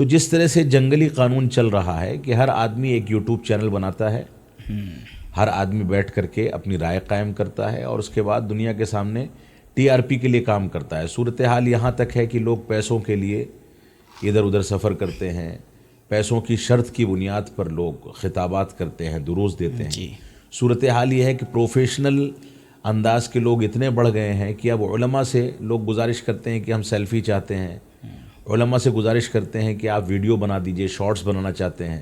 تو جس طرح سے جنگلی قانون چل رہا ہے کہ ہر آدمی ایک یوٹیوب چینل بناتا ہے، ہر آدمی بیٹھ کر کے اپنی رائے قائم کرتا ہے اور اس کے بعد دنیا کے سامنے ٹی آر پی کے لیے کام کرتا ہے۔ صورتحال یہاں تک ہے کہ لوگ پیسوں کے لیے ادھر ادھر سفر کرتے ہیں، پیسوں کی شرط کی بنیاد پر لوگ خطابات کرتے ہیں، دروس دیتے ہیں۔ صورتحال یہ ہے کہ پروفیشنل انداز کے لوگ اتنے بڑھ گئے ہیں کہ اب علماء سے لوگ گزارش کرتے ہیں کہ ہم سیلفی چاہتے ہیں، علماء سے گزارش کرتے ہیں کہ آپ ویڈیو بنا دیجئے، شارٹس بنانا چاہتے ہیں،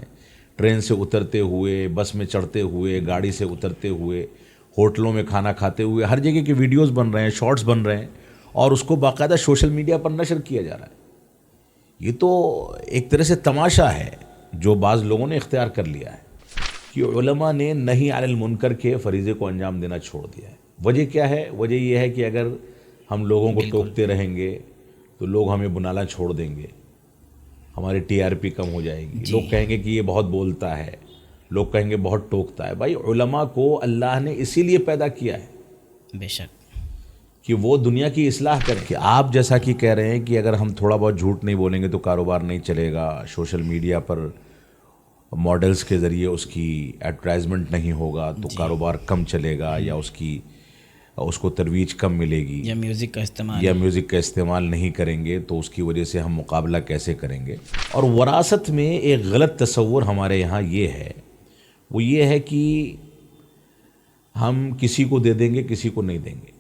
ٹرین سے اترتے ہوئے، بس میں چڑھتے ہوئے، گاڑی سے اترتے ہوئے، ہوٹلوں میں کھانا کھاتے ہوئے، ہر جگہ کی ویڈیوز بن رہے ہیں، شارٹس بن رہے ہیں اور اس کو باقاعدہ سوشل میڈیا پر نشر کیا جا رہا ہے۔ یہ تو ایک طرح سے تماشا ہے جو بعض لوگوں نے اختیار کر لیا ہے کہ علماء نے نہی عن المنکر کے فریضے کو انجام دینا چھوڑ دیا ہے۔ وجہ کیا ہے؟ وجہ یہ ہے کہ اگر ہم لوگوں کو ٹوکتے رہیں گے تو لوگ ہمیں بنانا چھوڑ دیں گے، ہماری ٹی آر پی کم ہو جائے گی، لوگ کہیں گے کہ یہ بہت بولتا ہے، لوگ کہیں گے بہت ٹوکتا ہے۔ بھائی علماء کو اللہ نے اسی لیے پیدا کیا ہے بے شک کہ وہ دنیا کی اصلاح کریں۔ کہ آپ جیسا کہ کہہ رہے ہیں کہ اگر ہم تھوڑا بہت جھوٹ نہیں بولیں گے تو کاروبار نہیں چلے گا، سوشل میڈیا پر ماڈلز کے ذریعے اس کی ایڈورٹائزمنٹ نہیں ہوگا تو کاروبار کم چلے گا، یا اس کو ترویج کم ملے گی، یا میوزک کا استعمال نہیں کریں گے تو اس کی وجہ سے ہم مقابلہ کیسے کریں گے۔ اور وراثت میں ایک غلط تصور ہمارے یہاں یہ ہے، وہ یہ ہے کہ ہم کسی کو دے دیں گے کسی کو نہیں دیں گے،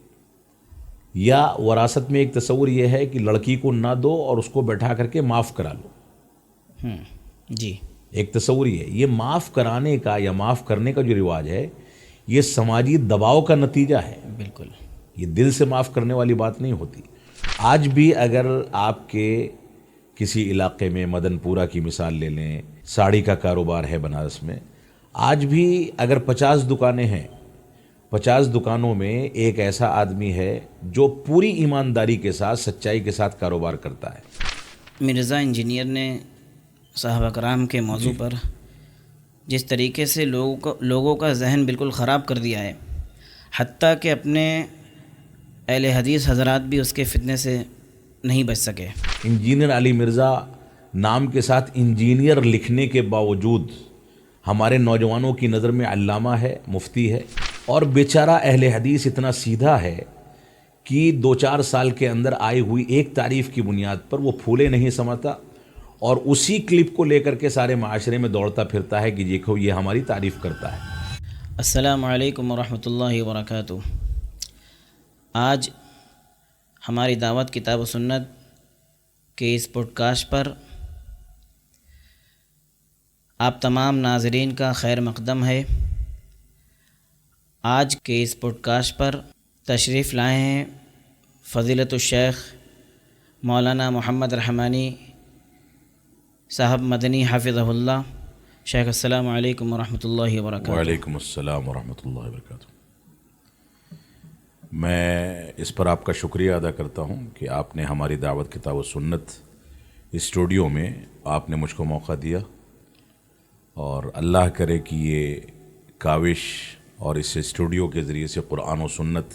یا وراثت میں ایک تصور یہ ہے کہ لڑکی کو نہ دو اور اس کو بیٹھا کر کے معاف کرا لو۔ جی، ایک تصور یہ معاف کرانے کا یا معاف کرنے کا جو رواج ہے یہ سماجی دباؤ کا نتیجہ ہے۔ بالکل، یہ دل سے معاف کرنے والی بات نہیں ہوتی۔ آج بھی اگر آپ کے کسی علاقے میں مدن پورہ کی مثال لے لیں، ساڑی کا کاروبار ہے بنارس میں، آج بھی اگر 50 دکانیں ہیں، 50 دکانوں میں ایک ایسا آدمی ہے جو پوری ایمانداری کے ساتھ، سچائی کے ساتھ کاروبار کرتا ہے۔ مرزا انجینئر نے صحابہ کرام کے موضوع پر جس طریقے سے لوگوں کا ذہن بالکل خراب کر دیا ہے، حتیٰ کہ اپنے اہل حدیث حضرات بھی اس کے فتنے سے نہیں بچ سکے۔ انجینئر علی مرزا نام کے ساتھ انجینئر لکھنے کے باوجود ہمارے نوجوانوں کی نظر میں علامہ ہے، مفتی ہے، اور بیچارہ اہل حدیث اتنا سیدھا ہے کہ 2-4 سال کے اندر آئی ہوئی ایک تعریف کی بنیاد پر وہ پھولے نہیں سمجھتا اور اسی کلپ کو لے کر کے سارے معاشرے میں دوڑتا پھرتا ہے کہ دیکھو یہ ہماری تعریف کرتا ہے۔ السلام علیکم ورحمۃ اللہ وبرکاتہ۔ آج ہماری دعوت کتاب و سنت کے اس پوڈ کاسٹ پر آپ تمام ناظرین کا خیر مقدم ہے۔ آج کے اس پوڈ کاسٹ پر تشریف لائے ہیں فضیلت الشیخ مولانا محمد رحمانی صاحب مدنی حافظہ اللہ۔ شیخ السلام علیکم ورحمۃ اللہ وبرکاتہ۔ وعلیکم السلام ورحمۃ اللہ وبرکاتہ۔ میں اس پر آپ کا شکریہ ادا کرتا ہوں کہ آپ نے ہماری دعوت کتاب و سنت اسٹوڈیو میں آپ نے مجھ کو موقع دیا، اور اللہ کرے کہ یہ کاوش اور اس اسٹوڈیو کے ذریعے سے قرآن و سنت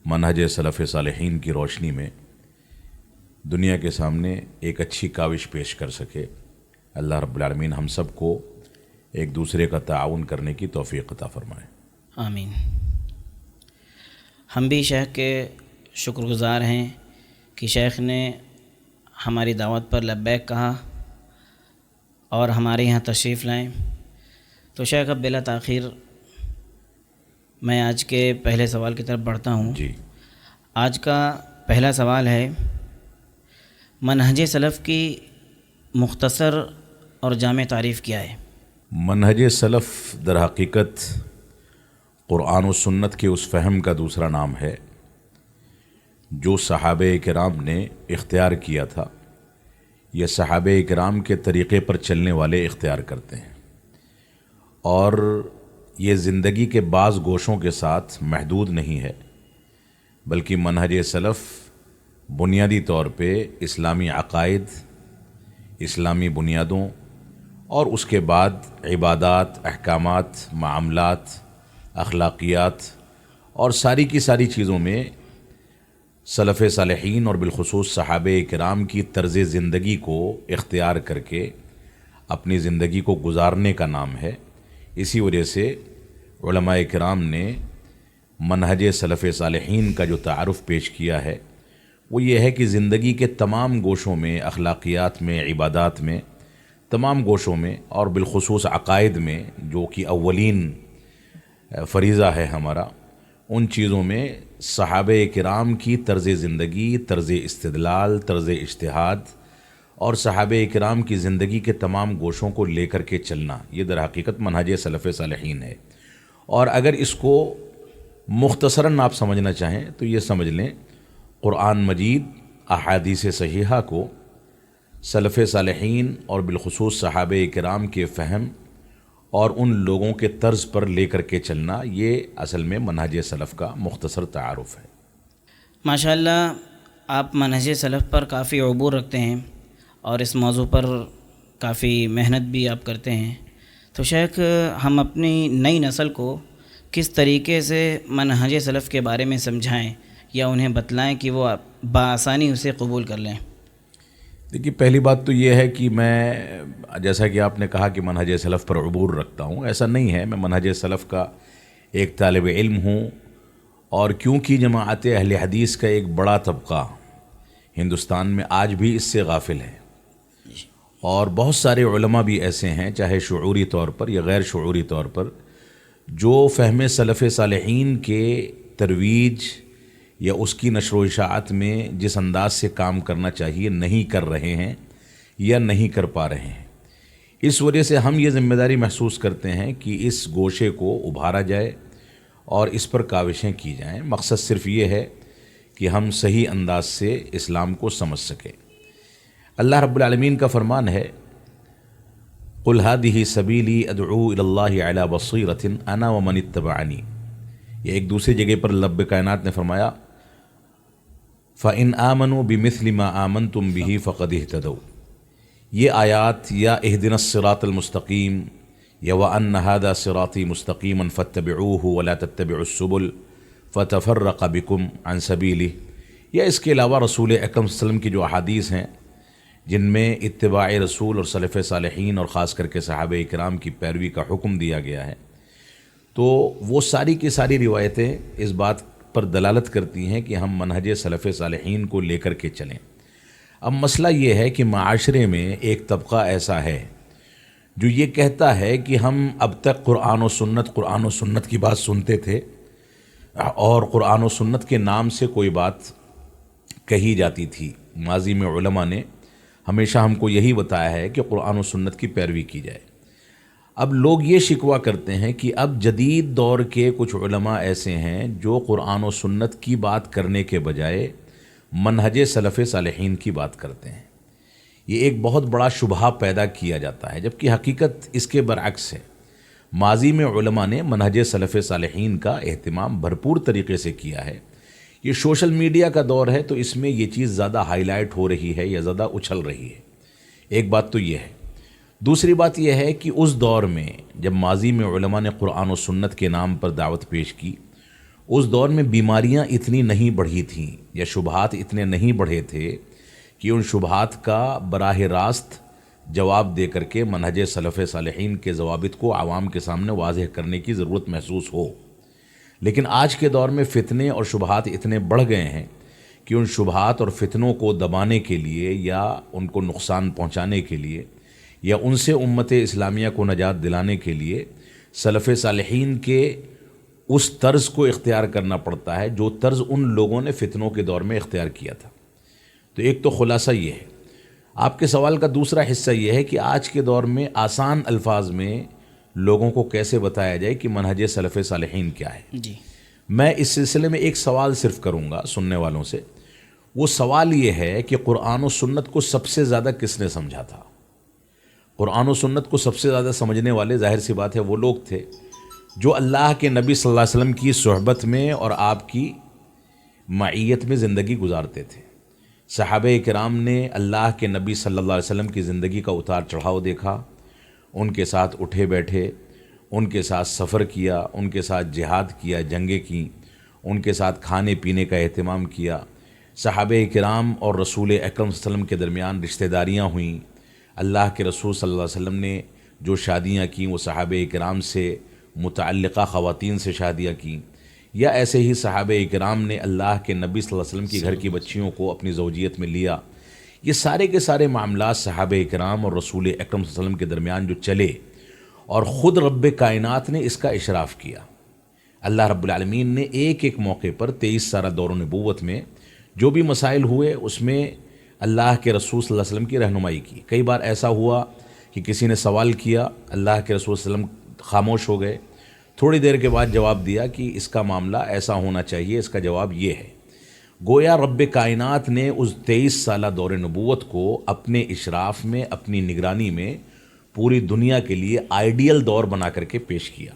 منہج سلف صالحین کی روشنی میں دنیا کے سامنے ایک اچھی کاوش پیش کر سکے۔ اللہ رب العالمین ہم سب کو ایک دوسرے کا تعاون کرنے کی توفیق عطا فرمائے، آمین۔ ہم بھی شیخ کے شکر گزار ہیں کہ شیخ نے ہماری دعوت پر لبیک کہا اور ہمارے یہاں تشریف لائیں۔ تو شیخ اب بلا تاخیر میں آج کے پہلے سوال کی طرف بڑھتا ہوں۔ جی، آج کا پہلا سوال ہے، منہج سلف کی مختصر اور جامع تعریف کیا ہے؟ منہج سلف در حقیقت قرآن و سنت کے اس فہم کا دوسرا نام ہے جو صحابہ کرام نے اختیار کیا تھا، یا صحابہ کرام کے طریقے پر چلنے والے اختیار کرتے ہیں، اور یہ زندگی کے بعض گوشوں کے ساتھ محدود نہیں ہے، بلکہ منہج سلف بنیادی طور پہ اسلامی عقائد، اسلامی بنیادوں اور اس کے بعد عبادات، احکامات، معاملات، اخلاقیات اور ساری کی ساری چیزوں میں سلف صالحین اور بالخصوص صحابہ کرام کی طرز زندگی کو اختیار کر کے اپنی زندگی کو گزارنے کا نام ہے۔ اسی وجہ سے علماء کرام نے منہج سلف صالحین کا جو تعارف پیش کیا ہے وہ یہ ہے کہ زندگی کے تمام گوشوں میں، اخلاقیات میں، عبادات میں، تمام گوشوں میں اور بالخصوص عقائد میں جو کہ اولین فریضہ ہے ہمارا، ان چیزوں میں صحابہ کرام کی طرز زندگی، طرز استدلال، طرز اجتہاد اور صحابہ کرام کی زندگی کے تمام گوشوں کو لے کر کے چلنا، یہ در حقیقت منہج سلف صالحین ہے۔ اور اگر اس کو مختصراً آپ سمجھنا چاہیں تو یہ سمجھ لیں، قرآن مجید، احادیث صحیحہ کو سلف صالحین اور بالخصوص صحابہ کرام کے فہم اور ان لوگوں کے طرز پر لے کر کے چلنا، یہ اصل میں منہج سلف کا مختصر تعارف ہے۔ ماشاءاللہ، آپ منہج سلف پر کافی عبور رکھتے ہیں اور اس موضوع پر کافی محنت بھی آپ کرتے ہیں، تو شیخ ہم اپنی نئی نسل کو کس طریقے سے منہج سلف کے بارے میں سمجھائیں یا انہیں بتلائیں کہ وہ بآسانی اسے قبول کر لیں؟ دیکھیے، پہلی بات تو یہ ہے کہ میں، جیسا کہ آپ نے کہا کہ منہج سلف پر عبور رکھتا ہوں، ایسا نہیں ہے۔ میں منہج سلف کا ایک طالب علم ہوں، اور کیونکہ جماعت اہل حدیث کا ایک بڑا طبقہ ہندوستان میں آج بھی اس سے غافل ہے، اور بہت سارے علماء بھی ایسے ہیں، چاہے شعوری طور پر یا غیر شعوری طور پر، جو فہم سلف صالحین کے ترویج یا اس کی نشر و اشاعت میں جس انداز سے کام کرنا چاہیے نہیں کر رہے ہیں یا نہیں کر پا رہے ہیں۔ اس وجہ سے ہم یہ ذمہ داری محسوس کرتے ہیں کہ اس گوشے کو ابھارا جائے اور اس پر کاوشیں کی جائیں۔ مقصد صرف یہ ہے کہ ہم صحیح انداز سے اسلام کو سمجھ سکیں۔ اللہ رب العالمین کا فرمان ہے، قُلْ هَٰذِهِ سَبِيلِي أَدْعُو إِلَى اللَّهِ عَلَىٰ بَصِيرَةٍ أَنَا وَمَنِ اتَّبَعَنِي۔ یہ ایک دوسری جگہ پر رب کائنات نے فرمایا، فَإِنْ آمَنُوا بِمِثْلِ مَا آمَنْتُمْ بِهِ فَقَدِ اهْتَدَوْا۔ یہ آیات یا اهدنا الصراط المستقیم یا وَأَنَّ هَٰذَا صِرَاطِي مُسْتَقِيمًا فَاتَّبِعُوهُ وَلَا تَتَّبِعُوا السُّبُلَ فَتَفَرَّقَ بِكُمْ عَنْ سَبِيلِهِ، یا اس کے علاوہ رسول اکرم صلی اللہ علیہ وسلم کی جو احادیث ہیں جن میں اتباع رسول اور سلف صالحین اور خاص کر کے صحابہ کرام کی پیروی کا حکم دیا گیا ہے، تو وہ ساری کی ساری روایتیں اس بات پر دلالت کرتی ہیں کہ ہم منہج سلف صالحین کو لے کر کے چلیں۔ اب مسئلہ یہ ہے کہ معاشرے میں ایک طبقہ ایسا ہے جو یہ کہتا ہے کہ ہم اب تک قرآن و سنت کی بات سنتے تھے، اور قرآن و سنت کے نام سے کوئی بات کہی جاتی تھی۔ ماضی میں علماء نے ہمیشہ ہم کو یہی بتایا ہے کہ قرآن و سنت کی پیروی کی جائے۔ اب لوگ یہ شکوہ کرتے ہیں کہ اب جدید دور کے کچھ علماء ایسے ہیں جو قرآن و سنت کی بات کرنے کے بجائے منہج سلف صالحین کی بات کرتے ہیں۔ یہ ایک بہت بڑا شبہہ پیدا کیا جاتا ہے، جبکہ حقیقت اس کے برعکس ہے۔ ماضی میں علماء نے منہج سلف صالحین کا اہتمام بھرپور طریقے سے کیا ہے۔ یہ سوشل میڈیا کا دور ہے تو اس میں یہ چیز زیادہ ہائی لائٹ ہو رہی ہے یا زیادہ اچھل رہی ہے، ایک بات تو یہ ہے۔ دوسری بات یہ ہے کہ اس دور میں جب ماضی میں علماء نے قرآن و سنت کے نام پر دعوت پیش کی، اس دور میں بیماریاں اتنی نہیں بڑھی تھیں یا شبہات اتنے نہیں بڑھے تھے کہ ان شبہات کا براہ راست جواب دے کر کے منہج سلف صالحین کے ضوابط کو عوام کے سامنے واضح کرنے کی ضرورت محسوس ہو۔ لیکن آج کے دور میں فتنے اور شبہات اتنے بڑھ گئے ہیں کہ ان شبہات اور فتنوں کو دبانے کے لیے یا ان کو نقصان پہنچانے کے لیے یا ان سے امت اسلامیہ کو نجات دلانے کے لیے سلف صالحین کے اس طرز کو اختیار کرنا پڑتا ہے جو طرز ان لوگوں نے فتنوں کے دور میں اختیار کیا تھا۔ تو ایک تو خلاصہ یہ ہے۔ آپ کے سوال کا دوسرا حصہ یہ ہے کہ آج کے دور میں آسان الفاظ میں لوگوں کو کیسے بتایا جائے کہ منہج سلف صالحین کیا ہے۔ جی، میں اس سلسلے میں ایک سوال صرف کروں گا سننے والوں سے۔ وہ سوال یہ ہے کہ قرآن و سنت کو سب سے زیادہ کس نے سمجھا تھا؟ قرآن و سنت کو سب سے زیادہ سمجھنے والے ظاہر سی بات ہے وہ لوگ تھے جو اللہ کے نبی صلی اللہ علیہ وسلم کی صحبت میں اور آپ کی معیت میں زندگی گزارتے تھے۔ صحابہ کرام نے اللہ کے نبی صلی اللہ علیہ وسلم کی زندگی کا اتار چڑھاؤ دیکھا، ان کے ساتھ اٹھے بیٹھے، ان کے ساتھ سفر کیا، ان کے ساتھ جہاد کیا، جنگیں کیں، ان کے ساتھ کھانے پینے کا اہتمام کیا، صحابہ کرام اور رسول اکرم صلی اللہ علیہ وسلم کے درمیان رشتہ داریاں ہوئیں، اللہ کے رسول صلی اللہ علیہ وسلم نے جو شادیاں کیں وہ صحابہ کرام سے متعلقہ خواتین سے شادیاں کیں، یا ایسے ہی صحابہ کرام نے اللہ کے نبی صلی اللہ علیہ وسلم کی گھر کی بچیوں کو اپنی زوجیت میں لیا۔ یہ سارے کے سارے معاملات صحابہ کرام اور رسول اکرم صلی اللہ علیہ وسلم کے درمیان جو چلے، اور خود رب کائنات نے اس کا اشراف کیا۔ اللہ رب العالمین نے ایک ایک موقع پر 23 سالہ دور نبوت میں جو بھی مسائل ہوئے اس میں اللہ کے رسول صلی اللہ علیہ وسلم کی رہنمائی کی۔ کئی بار ایسا ہوا کہ کسی نے سوال کیا، اللہ کے رسول صلی اللہ علیہ وسلم خاموش ہو گئے، تھوڑی دیر کے بعد جواب دیا کہ اس کا معاملہ ایسا ہونا چاہیے، اس کا جواب یہ ہے۔ گویا رب کائنات نے اس 23 سالہ دور نبوت کو اپنے اشراف میں، اپنی نگرانی میں پوری دنیا کے لیے آئیڈیل دور بنا کر کے پیش کیا۔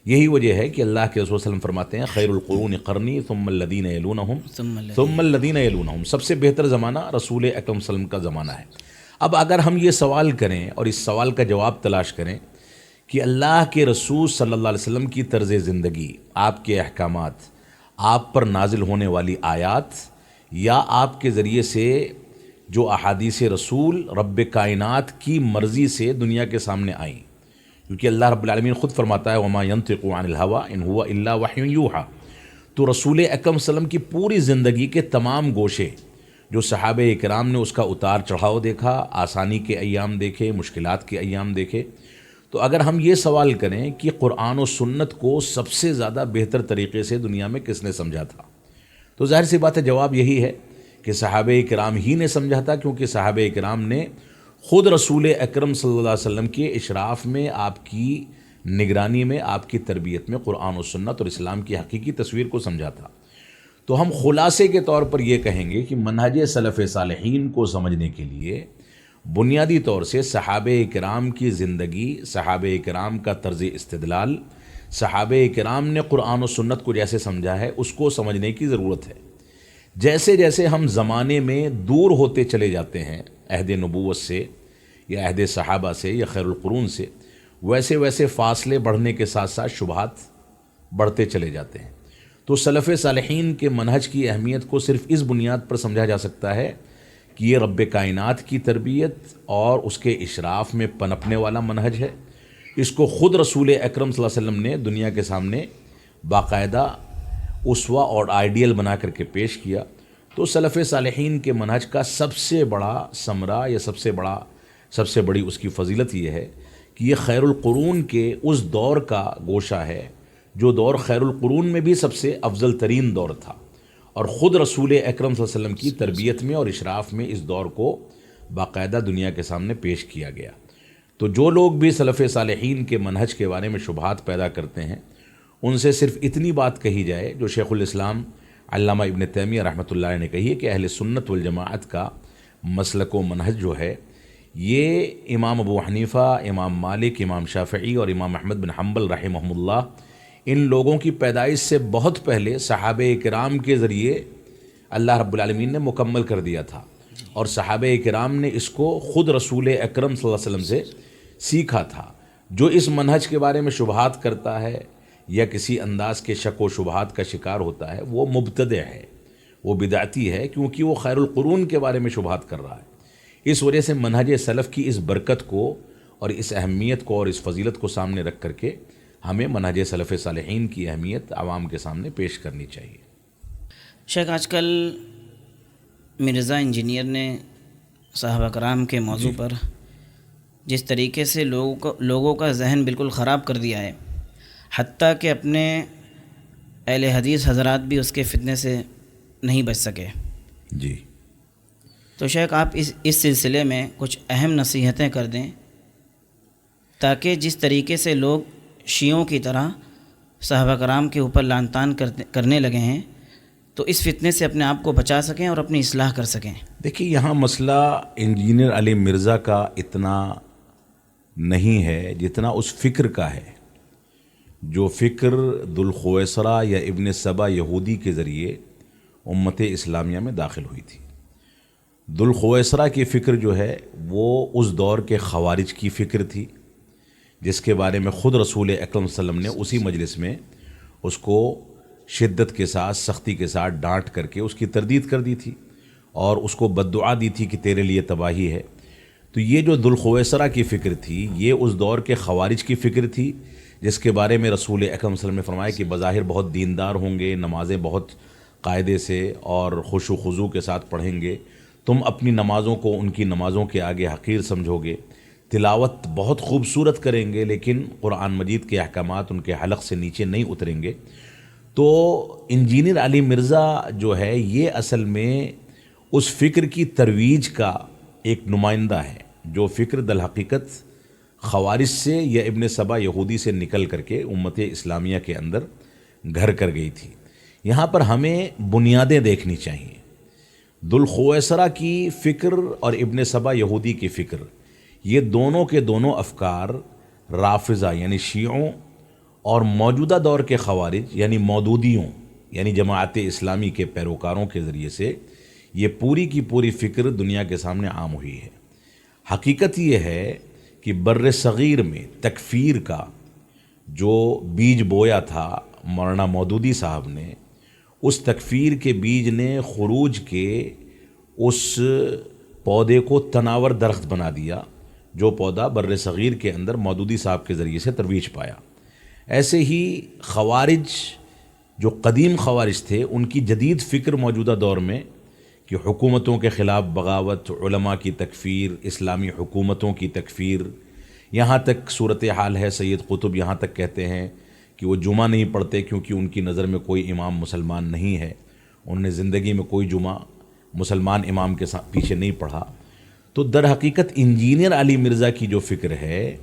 یہی وجہ ہے کہ اللہ کے رسول صلی اللہ علیہ وسلم فرماتے ہیں خیر القرون قرنی ثم الذین یلونہم ثم الذین یلونہم، سب سے بہتر زمانہ رسول اکرم صلی اللہ علیہ وسلم کا زمانہ ہے۔ اب اگر ہم یہ سوال کریں اور اس سوال کا جواب تلاش کریں کہ اللہ کے رسول صلی اللہ علیہ وسلم کی طرز زندگی، آپ کے احکامات، آپ پر نازل ہونے والی آیات، یا آپ کے ذریعے سے جو احادیث رسول رب کائنات کی مرضی سے دنیا کے سامنے آئیں، کیونکہ اللہ رب العالمین خود فرماتا ہے وما ينطق عن الهوى ان هو الا وحی یوحى، تو رسول اکرم صلی اللہ علیہ وسلم کی پوری زندگی کے تمام گوشے جو صحابہ کرام نے اس کا اتار چڑھاؤ دیکھا، آسانی کے ایام دیکھے، مشکلات کے ایام دیکھے، تو اگر ہم یہ سوال کریں کہ قرآن و سنت کو سب سے زیادہ بہتر طریقے سے دنیا میں کس نے سمجھا تھا، تو ظاہر سی بات ہے جواب یہی ہے کہ صحابہ کرام ہی نے سمجھا تھا، کیونکہ صحابہ کرام نے خود رسول اکرم صلی اللہ علیہ وسلم کے اشراف میں، آپ کی نگرانی میں، آپ کی تربیت میں قرآن و سنت اور اسلام کی حقیقی تصویر کو سمجھا تھا۔ تو ہم خلاصے کے طور پر یہ کہیں گے کہ منہج سلف صالحین کو سمجھنے کے لیے بنیادی طور سے صحابہ کرام کی زندگی، صحابہ کرام کا طرز استدلال، صحابہ کرام نے قرآن و سنت کو جیسے سمجھا ہے اس کو سمجھنے کی ضرورت ہے۔ جیسے جیسے ہم زمانے میں دور ہوتے چلے جاتے ہیں عہد نبوت سے یا عہد صحابہ سے یا خیر القرون سے، ویسے ویسے فاصلے بڑھنے کے ساتھ ساتھ شبہات بڑھتے چلے جاتے ہیں۔ تو سلف صالحین کے منہج کی اہمیت کو صرف اس بنیاد پر سمجھا جا سکتا ہے کہ یہ رب کائنات کی تربیت اور اس کے اشراف میں پنپنے والا منہج ہے۔ اس کو خود رسول اکرم صلی اللہ علیہ وسلم نے دنیا کے سامنے باقاعدہ اسوہ اور آئیڈیل بنا کر کے پیش کیا۔ تو سلف صالحین کے منہج کا سب سے بڑا ثمرہ یا سب سے بڑی اس کی فضیلت یہ ہے کہ یہ خیر القرون کے اس دور کا گوشہ ہے جو دور خیر القرون میں بھی سب سے افضل ترین دور تھا، اور خود رسول اکرم صلی اللہ علیہ وسلم کی تربیت میں اور اشراف میں اس دور کو باقاعدہ دنیا کے سامنے پیش کیا گیا۔ تو جو لوگ بھی سلف صالحین کے منہج کے بارے میں شبہات پیدا کرتے ہیں، ان سے صرف اتنی بات کہی جائے جو شیخ الاسلام علامہ ابن تیمیہ رحمۃ اللہ علیہ نے کہی ہے کہ اہل سنت والجماعت کا مسلک و منہج جو ہے یہ امام ابو حنیفہ، امام مالک، امام شافعی اور امام احمد بن حنبل رحمہم اللہ، ان لوگوں کی پیدائش سے بہت پہلے صحابہ کرام کے ذریعے اللہ رب العالمین نے مکمل کر دیا تھا، اور صحابہ کرام نے اس کو خود رسول اکرم صلی اللہ علیہ وسلم سے سیکھا تھا۔ جو اس منہج کے بارے میں شبہات کرتا ہے یا کسی انداز کے شک و شبہات کا شکار ہوتا ہے وہ مبتدع ہے، وہ بدعتی ہے، کیونکہ وہ خیر القرون کے بارے میں شبہات کر رہا ہے۔ اس وجہ سے منہج سلف کی اس برکت کو اور اس اہمیت کو اور اس فضیلت کو سامنے رکھ کر کے ہمیں منہج سلف صالحین کی اہمیت عوام کے سامنے پیش کرنی چاہیے۔ شیخ، آج کل مرزا انجینئر نے صحابہ کرام کے موضوع پر جس طریقے سے لوگوں کا ذہن بالکل خراب کر دیا ہے، حتیٰ کہ اپنے اہل حدیث حضرات بھی اس کے فتنے سے نہیں بچ سکے۔ جی، تو شیخ آپ اس سلسلے میں کچھ اہم نصیحتیں کر دیں تاکہ جس طریقے سے لوگ شیعوں کی طرح صحابہ کرام کے اوپر لعن طعن کرنے لگے ہیں تو اس فتنے سے اپنے آپ کو بچا سکیں اور اپنی اصلاح کر سکیں۔ دیکھیے، یہاں مسئلہ انجینئر علی مرزا کا اتنا نہیں ہے جتنا اس فکر کا ہے جو فکر ذوالخویسرہ یا ابن سبا یہودی کے ذریعے امت اسلامیہ میں داخل ہوئی تھی۔ ذوالخویسرہ کی فکر جو ہے وہ اس دور کے خوارج کی فکر تھی، جس کے بارے میں خود رسول اکرم صلی اللہ علیہ وسلم نے اسی مجلس میں اس کو شدت کے ساتھ، سختی کے ساتھ ڈانٹ کر کے اس کی تردید کر دی تھی۔ اور اس کو بددعا دی تھی کہ تیرے لیے تباہی ہے۔ تو یہ جو ذوالخویسرہ کی فکر تھی یہ اس دور کے خوارج کی فکر تھی، جس کے بارے میں رسول اکرم صلی اللہ علیہ وسلم نے فرمایا کہ بظاہر بہت دیندار ہوں گے، نمازیں بہت قاعدے سے اور خشوع و خضوع کے ساتھ پڑھیں گے، تم اپنی نمازوں کو ان کی نمازوں کے آگے حقیر سمجھو گے، تلاوت بہت خوبصورت کریں گے لیکن قرآن مجید کے احکامات ان کے حلق سے نیچے نہیں اتریں گے۔ تو انجینئر علی مرزا جو ہے یہ اصل میں اس فکر کی ترویج کا ایک نمائندہ ہے، جو فکر در حقیقت خوارج سے یا ابن سبا یہودی سے نکل کر کے امت اسلامیہ کے اندر گھر کر گئی تھی۔ یہاں پر ہمیں بنیادیں دیکھنی چاہیے۔ ذوالخویسرہ کی فکر اور ابن سبا یہودی کی فکر، یہ دونوں کے دونوں افکار رافضہ یعنی شیعوں اور موجودہ دور کے خوارج یعنی مودودیوں یعنی جماعت اسلامی کے پیروکاروں کے ذریعے سے یہ پوری کی پوری فکر دنیا کے سامنے عام ہوئی ہے۔ حقیقت یہ ہے کہ بر صغیر میں تکفیر کا جو بیج بویا تھا مولانا مودودی صاحب نے، اس تکفیر کے بیج نے خروج کے اس پودے کو تناور درخت بنا دیا، جو پودا بر صغیر کے اندر مودودی صاحب کے ذریعے سے ترویج پایا۔ ایسے ہی خوارج جو قدیم خوارج تھے، ان کی جدید فکر موجودہ دور میں کہ حکومتوں کے خلاف بغاوت، علماء کی تکفیر، اسلامی حکومتوں کی تکفیر، یہاں تک صورتحال ہے سید قطب یہاں تک کہتے ہیں کہ وہ جمعہ نہیں پڑھتے کیونکہ ان کی نظر میں کوئی امام مسلمان نہیں ہے، انہوں نے زندگی میں کوئی جمعہ مسلمان امام کے پیچھے نہیں پڑھا۔ تو در حقیقت انجینئر علی مرزا کی جو فکر ہے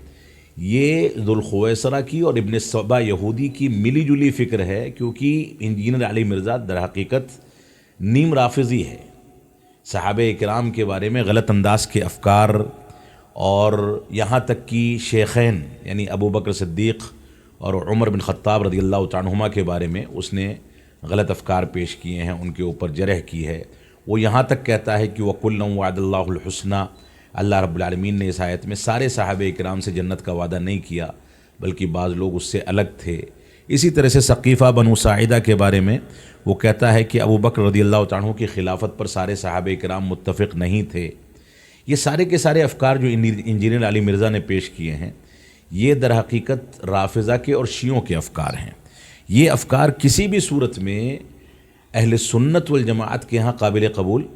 یہ ذوالخویسرہ کی اور ابن سبا یہودی کی ملی جلی فکر ہے، کیونکہ انجینئر علی مرزا در حقیقت نیم رافضی ہے، صحابہ اکرام کے بارے میں غلط انداز کے افکار، اور یہاں تک کہ شیخین یعنی ابو بکر صدیق اور عمر بن خطاب رضی اللہ تعالیٰ عنہما کے بارے میں اس نے غلط افکار پیش کیے ہیں، ان کے اوپر جرح کی ہے۔ وہ یہاں تک کہتا ہے کہ وَكُلًّا وَعَدَ اللَّهُ الْحُسْنَى، اللہ رب العالمین نے اس آیت میں سارے صحابہ اکرام سے جنت کا وعدہ نہیں کیا بلکہ بعض لوگ اس سے الگ تھے۔ اسی طرح سے ثقیفہ بنو ساعدہ کے بارے میں وہ کہتا ہے کہ ابو بکر رضی اللہ تعالیٰ عنہ کی خلافت پر سارے صحابہ اکرام متفق نہیں تھے۔ یہ سارے کے سارے افکار جو انجینئر علی مرزا نے پیش کیے ہیں یہ در حقیقت رافضہ کے اور شیعوں کے افکار ہیں۔ یہ افکار کسی بھی صورت میں اہل سنت والجماعت کے ہاں قابل قبول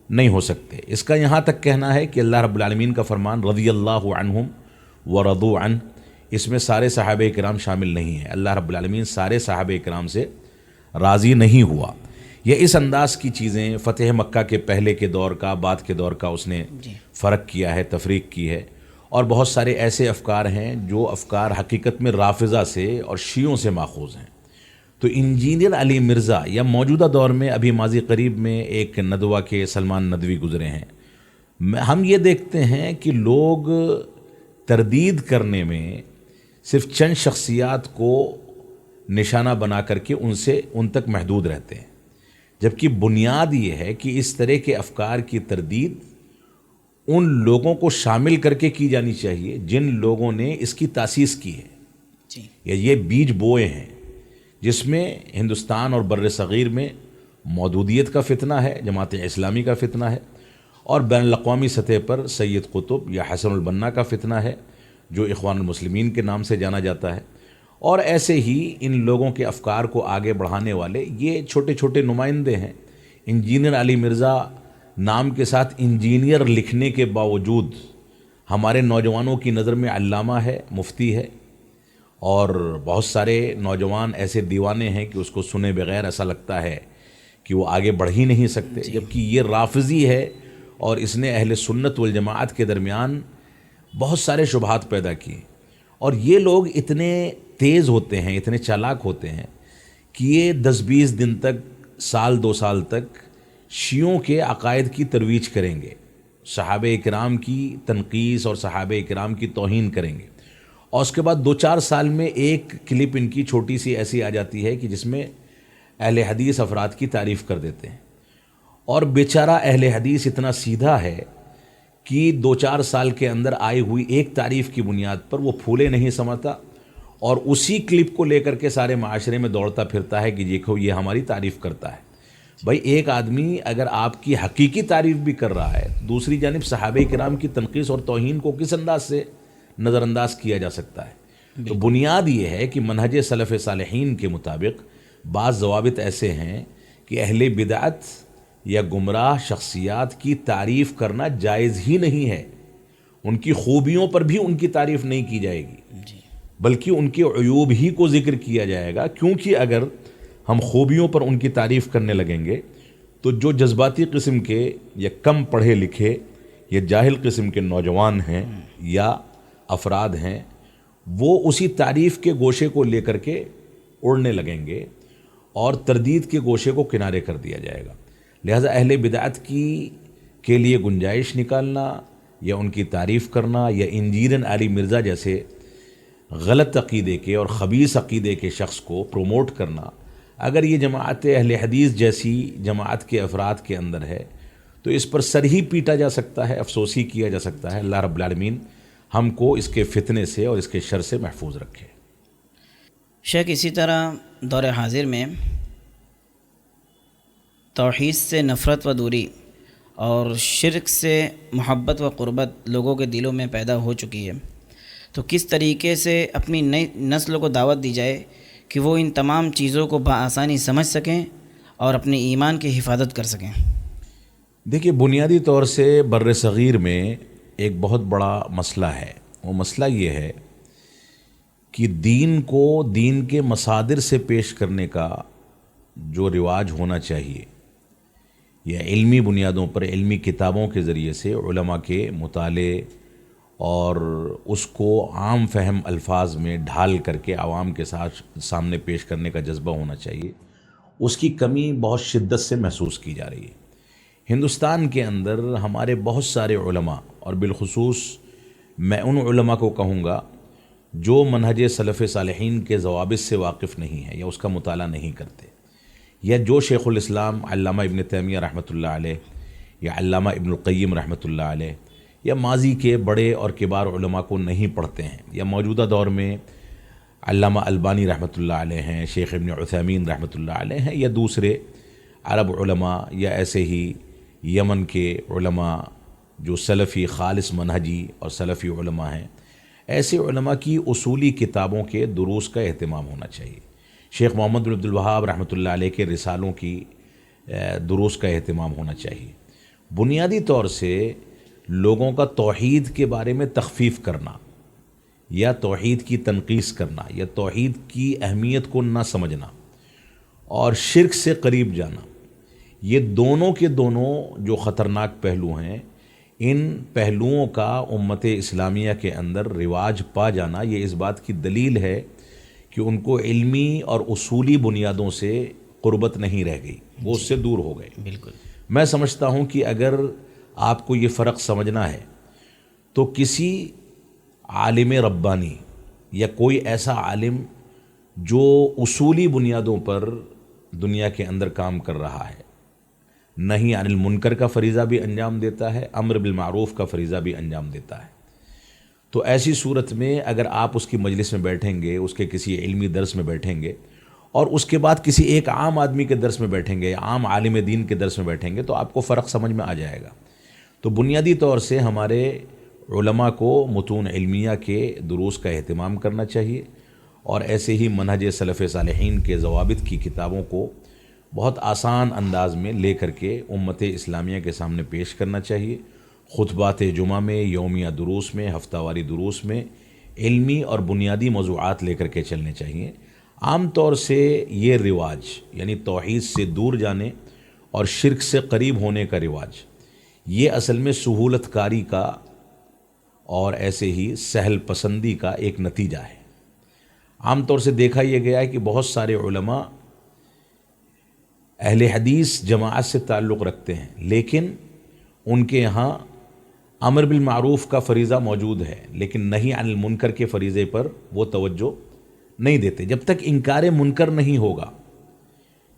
نہیں ہو سکتے۔ اس کا یہاں تک کہنا ہے کہ اللہ رب العالمین کا فرمان رضی اللہ عنہم ورضوا عنہ، اس میں سارے صحابہ کرام شامل نہیں ہیں۔ اللہ رب العالمین سارے صحابہ کرام سے راضی نہیں ہوا۔ یہ اس انداز کی چیزیں فتح مکہ کے پہلے کے دور کا، بعد کے دور کا اس نے فرق کیا ہے، تفریق کی ہے، اور بہت سارے ایسے افکار ہیں جو افکار حقیقت میں رافضہ سے اور شیعوں سے ماخوذ ہیں۔ تو انجینئر علی مرزا یا موجودہ دور میں ابھی ماضی قریب میں ایک ندوہ کے سلمان ندوی گزرے ہیں، ہم یہ دیکھتے ہیں کہ لوگ تردید کرنے میں صرف چند شخصیات کو نشانہ بنا کر کے ان تک محدود رہتے ہیں، جبکہ بنیاد یہ ہے کہ اس طرح کے افکار کی تردید ان لوگوں کو شامل کر کے کی جانی چاہیے جن لوگوں نے اس کی تاسیس کی ہے یا یہ بیج بوئے ہیں، جس میں ہندوستان اور بر صغیر میں مودودیت کا فتنہ ہے، جماعت اسلامی کا فتنہ ہے، اور بین الاقوامی سطح پر سید قطب یا حسن البنا کا فتنہ ہے جو اخوان المسلمین کے نام سے جانا جاتا ہے، اور ایسے ہی ان لوگوں کے افکار کو آگے بڑھانے والے یہ چھوٹے چھوٹے نمائندے ہیں۔ انجینئر علی مرزا نام کے ساتھ انجینئر لکھنے کے باوجود ہمارے نوجوانوں کی نظر میں علامہ ہے، مفتی ہے، اور بہت سارے نوجوان ایسے دیوانے ہیں کہ اس کو سنے بغیر ایسا لگتا ہے کہ وہ آگے بڑھ ہی نہیں سکتے، جبکہ یہ رافضی ہے اور اس نے اہل سنت والجماعت کے درمیان بہت سارے شبہات پیدا کیے۔ اور یہ لوگ اتنے تیز ہوتے ہیں، اتنے چالاک ہوتے ہیں کہ یہ 10-20 دن تک، سال 2 سال تک شیعوں کے عقائد کی ترویج کریں گے، صحابہ اکرام کی تنقیص اور صحابہ اکرام کی توہین کریں گے، اور اس کے بعد 2-4 سال میں ایک کلپ ان کی چھوٹی سی ایسی آ جاتی ہے کہ جس میں اہل حدیث افراد کی تعریف کر دیتے ہیں، اور بیچارہ اہل حدیث اتنا سیدھا ہے کہ 2-4 سال کے اندر آئی ہوئی ایک تعریف کی بنیاد پر وہ پھولے نہیں سمجھتا، اور اسی کلپ کو لے کر کے سارے معاشرے میں دوڑتا پھرتا ہے کہ دیکھو یہ ہماری تعریف کرتا ہے۔ بھائی ایک آدمی اگر آپ کی حقیقی تعریف بھی کر رہا ہے، دوسری جانب صحابہ کرام کی تنقیص اور توہین کو کس انداز سے نظر انداز کیا جا سکتا ہے؟ تو بنیاد یہ ہے کہ منہج سلف صالحین کے مطابق بعض ضوابط ایسے ہیں کہ اہل بدعت یا گمراہ شخصیات کی تعریف کرنا جائز ہی نہیں ہے، ان کی خوبیوں پر بھی ان کی تعریف نہیں کی جائے گی، بلکہ ان کے عیوب ہی کو ذکر کیا جائے گا، کیونکہ اگر ہم خوبیوں پر ان کی تعریف کرنے لگیں گے تو جو جذباتی قسم کے یا کم پڑھے لکھے یا جاہل قسم کے نوجوان ہیں یا افراد ہیں، وہ اسی تعریف کے گوشے کو لے کر کے اڑنے لگیں گے اور تردید کے گوشے کو کنارے کر دیا جائے گا۔ لہذا اہل بدعت کے لیے گنجائش نکالنا یا ان کی تعریف کرنا یا انجیرن علی مرزا جیسے غلط عقیدے کے اور خبیث عقیدے کے شخص کو پروموٹ کرنا، اگر یہ جماعت اہل حدیث جیسی جماعت کے افراد کے اندر ہے تو اس پر سر ہی پیٹا جا سکتا ہے، افسوسی کیا جا سکتا ہے۔ اللہ رب العالمین ہم کو اس کے فتنے سے اور اس کے شر سے محفوظ رکھے۔ شیخ، اسی طرح دور حاضر میں توحید سے نفرت و دوری اور شرک سے محبت و قربت لوگوں کے دلوں میں پیدا ہو چکی ہے، تو کس طریقے سے اپنی نئی نسل کو دعوت دی جائے کہ وہ ان تمام چیزوں کو بآسانی سمجھ سکیں اور اپنے ایمان کی حفاظت کر سکیں؟ دیکھیے، بنیادی طور سے بر صغیر میں ایک بہت بڑا مسئلہ ہے، وہ مسئلہ یہ ہے کہ دین کو دین کے مصادر سے پیش کرنے کا جو رواج ہونا چاہیے، یا علمی بنیادوں پر علمی کتابوں کے ذریعے سے علماء کے مطالعے اور اس کو عام فہم الفاظ میں ڈھال کر کے عوام کے سامنے پیش کرنے کا جذبہ ہونا چاہیے، اس کی کمی بہت شدت سے محسوس کی جا رہی ہے۔ ہندوستان کے اندر ہمارے بہت سارے علماء، اور بالخصوص میں ان علماء کو کہوں گا جو منہج سلف صالحین کے ضوابط سے واقف نہیں ہیں یا اس کا مطالعہ نہیں کرتے، یا جو شیخ الاسلام علامہ ابن تیمیہ رحمۃ اللہ علیہ یا علامہ ابن القیم رحمۃ اللہ علیہ یا ماضی کے بڑے اور کبار علماء کو نہیں پڑھتے ہیں، یا موجودہ دور میں علامہ البانی رحمۃ اللہ علیہ ہیں، شیخ ابن عثیمین رحمۃ اللہ علیہ ہیں، یا دوسرے عرب علماء یا ایسے ہی یمن کے علماء جو سلفی خالص منہجی اور سلفی علماء ہیں، ایسے علماء کی اصولی کتابوں کے دروس کا اہتمام ہونا چاہیے۔ شیخ محمد بن عبد الوہاب رحمۃ اللہ علیہ کے رسالوں کی دروس کا اہتمام ہونا چاہیے۔ بنیادی طور سے لوگوں کا توحید کے بارے میں تخفیف کرنا یا توحید کی تنقیص کرنا یا توحید کی اہمیت کو نہ سمجھنا اور شرک سے قریب جانا، یہ دونوں کے دونوں جو خطرناک پہلو ہیں، ان پہلوؤں کا امت اسلامیہ کے اندر رواج پا جانا یہ اس بات کی دلیل ہے کہ ان کو علمی اور اصولی بنیادوں سے قربت نہیں رہ گئی، وہ اس سے دور ہو گئے۔ بالکل، میں سمجھتا ہوں کہ اگر آپ کو یہ فرق سمجھنا ہے تو کسی عالم ربانی یا کوئی ایسا عالم جو اصولی بنیادوں پر دنیا کے اندر کام کر رہا ہے، نہی عن المنکر کا فریضہ بھی انجام دیتا ہے، امر بالمعروف کا فریضہ بھی انجام دیتا ہے، تو ایسی صورت میں اگر آپ اس کی مجلس میں بیٹھیں گے، اس کے کسی علمی درس میں بیٹھیں گے اور اس کے بعد کسی ایک عام آدمی کے درس میں بیٹھیں گے یا عام عالم دین کے درس میں بیٹھیں گے تو آپ کو فرق سمجھ میں آ جائے گا۔ تو بنیادی طور سے ہمارے علماء کو متون علمیہ کے دروس کا اہتمام کرنا چاہیے اور ایسے ہی منہج سلف صالحین کے ضوابط کی کتابوں کو بہت آسان انداز میں لے کر کے امت اسلامیہ کے سامنے پیش کرنا چاہیے۔ خطبات جمعہ میں، یومیہ دروس میں، ہفتہ واری دروس میں علمی اور بنیادی موضوعات لے کر کے چلنے چاہیے۔ عام طور سے یہ رواج، یعنی توحید سے دور جانے اور شرک سے قریب ہونے کا رواج، یہ اصل میں سہولت کاری کا اور ایسے ہی سہل پسندی کا ایک نتیجہ ہے۔ عام طور سے دیکھا یہ گیا ہے کہ بہت سارے علماء اہل حدیث جماعت سے تعلق رکھتے ہیں، لیکن ان کے یہاں امر بالمعروف کا فریضہ موجود ہے، لیکن نہی عن المنکر کے فریضے پر وہ توجہ نہیں دیتے۔ جب تک انکار منکر نہیں ہوگا،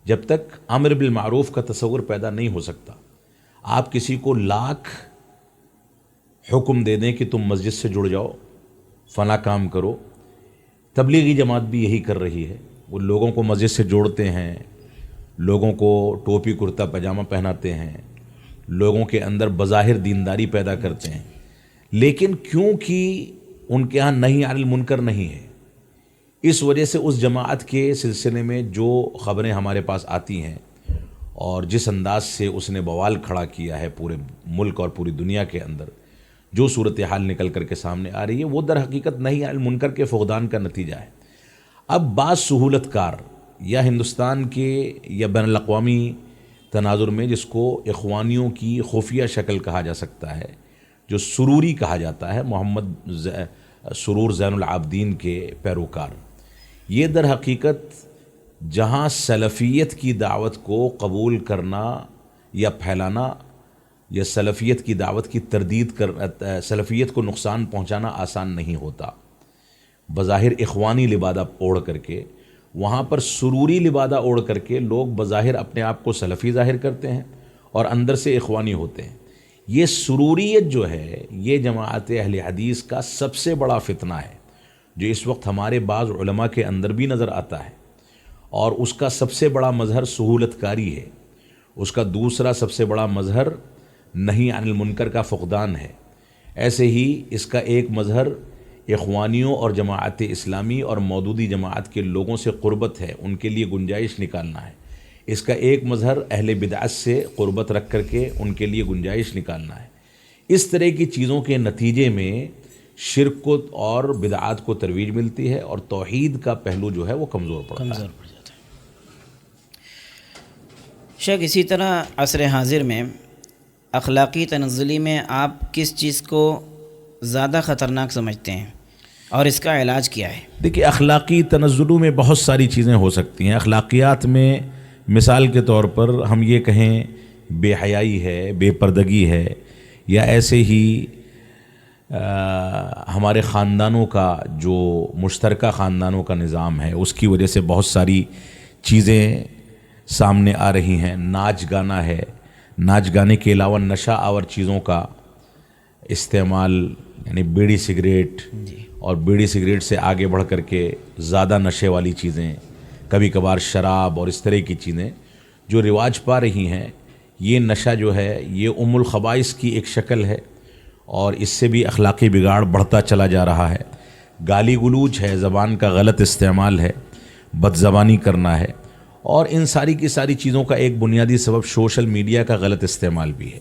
جب تک امر بالمعروف کا تصور پیدا نہیں ہو سکتا، آپ کسی کو لاکھ حکم دے دیں کہ تم مسجد سے جڑ جاؤ، فلاں کام کرو۔ تبلیغی جماعت بھی یہی کر رہی ہے، وہ لوگوں کو مسجد سے جوڑتے ہیں، لوگوں کو ٹوپی کرتا پاجامہ پہناتے ہیں، لوگوں کے اندر بظاہر دینداری پیدا کرتے ہیں، لیکن کیونکہ ان کے ہاں نہی عن المنکر نہیں ہے، اس وجہ سے اس جماعت کے سلسلے میں جو خبریں ہمارے پاس آتی ہیں اور جس انداز سے اس نے بوال کھڑا کیا ہے پورے ملک اور پوری دنیا کے اندر، جو صورتحال نکل کر کے سامنے آ رہی ہے، وہ در حقیقت نہی عن المنکر کے فقدان کا نتیجہ ہے۔ اب بعض سہولت کار یا ہندوستان کے یا بین الاقوامی تناظر میں جس کو اخوانیوں کی خفیہ شکل کہا جا سکتا ہے، جو سروری کہا جاتا ہے، محمد سرور زین العابدین کے پیروکار، یہ در حقیقت جہاں سلفیت کی دعوت کو قبول کرنا یا پھیلانا یا سلفیت کی دعوت کی تردید سلفیت کو نقصان پہنچانا آسان نہیں ہوتا، بظاہر اخوانی لبادہ اوڑھ کر کے، وہاں پر سروری لبادہ اوڑھ کر کے لوگ بظاہر اپنے آپ کو سلفی ظاہر کرتے ہیں اور اندر سے اخوانی ہوتے ہیں۔ یہ سروریت جو ہے یہ جماعت اہل حدیث کا سب سے بڑا فتنہ ہے، جو اس وقت ہمارے بعض علماء کے اندر بھی نظر آتا ہے، اور اس کا سب سے بڑا مظہر سہولت کاری ہے، اس کا دوسرا سب سے بڑا مظہر نہی عن المنکر کا فقدان ہے۔ ایسے ہی اس کا ایک مظہر اخوانیوں اور جماعت اسلامی اور مودودی جماعت کے لوگوں سے قربت ہے، ان کے لیے گنجائش نکالنا ہے۔ اس کا ایک مظہر اہل بدعت سے قربت رکھ کر کے ان کے لیے گنجائش نکالنا ہے۔ اس طرح کی چیزوں کے نتیجے میں شرک کو اور بدعات کو ترویج ملتی ہے، اور توحید کا پہلو جو ہے وہ کمزور پڑتا ہے۔ جاتا ہے۔ شیخ، اسی طرح عصر حاضر میں اخلاقی تنزلی میں آپ کس چیز کو زیادہ خطرناک سمجھتے ہیں اور اس کا علاج کیا ہے؟ دیکھیے، اخلاقی تنزلوں میں بہت ساری چیزیں ہو سکتی ہیں۔ اخلاقیات میں مثال کے طور پر ہم یہ کہیں بے حیائی ہے، بے پردگی ہے، یا ایسے ہی ہمارے خاندانوں کا جو مشترکہ خاندانوں کا نظام ہے اس کی وجہ سے بہت ساری چیزیں سامنے آ رہی ہیں۔ ناچ گانا ہے، ناچ گانے کے علاوہ نشہ آور چیزوں کا استعمال، یعنی بیڑی سگریٹ، اور بیڑی سگریٹ سے آگے بڑھ کر کے زیادہ نشے والی چیزیں، کبھی کبھار شراب اور اس طرح کی چیزیں جو رواج پا رہی ہیں۔ یہ نشہ جو ہے یہ ام الخبائث کی ایک شکل ہے، اور اس سے بھی اخلاقی بگاڑ بڑھتا چلا جا رہا ہے۔ گالی گلوچ ہے، زبان کا غلط استعمال ہے، بد زبانی کرنا ہے، اور ان ساری کی ساری چیزوں کا ایک بنیادی سبب سوشل میڈیا کا غلط استعمال بھی ہے۔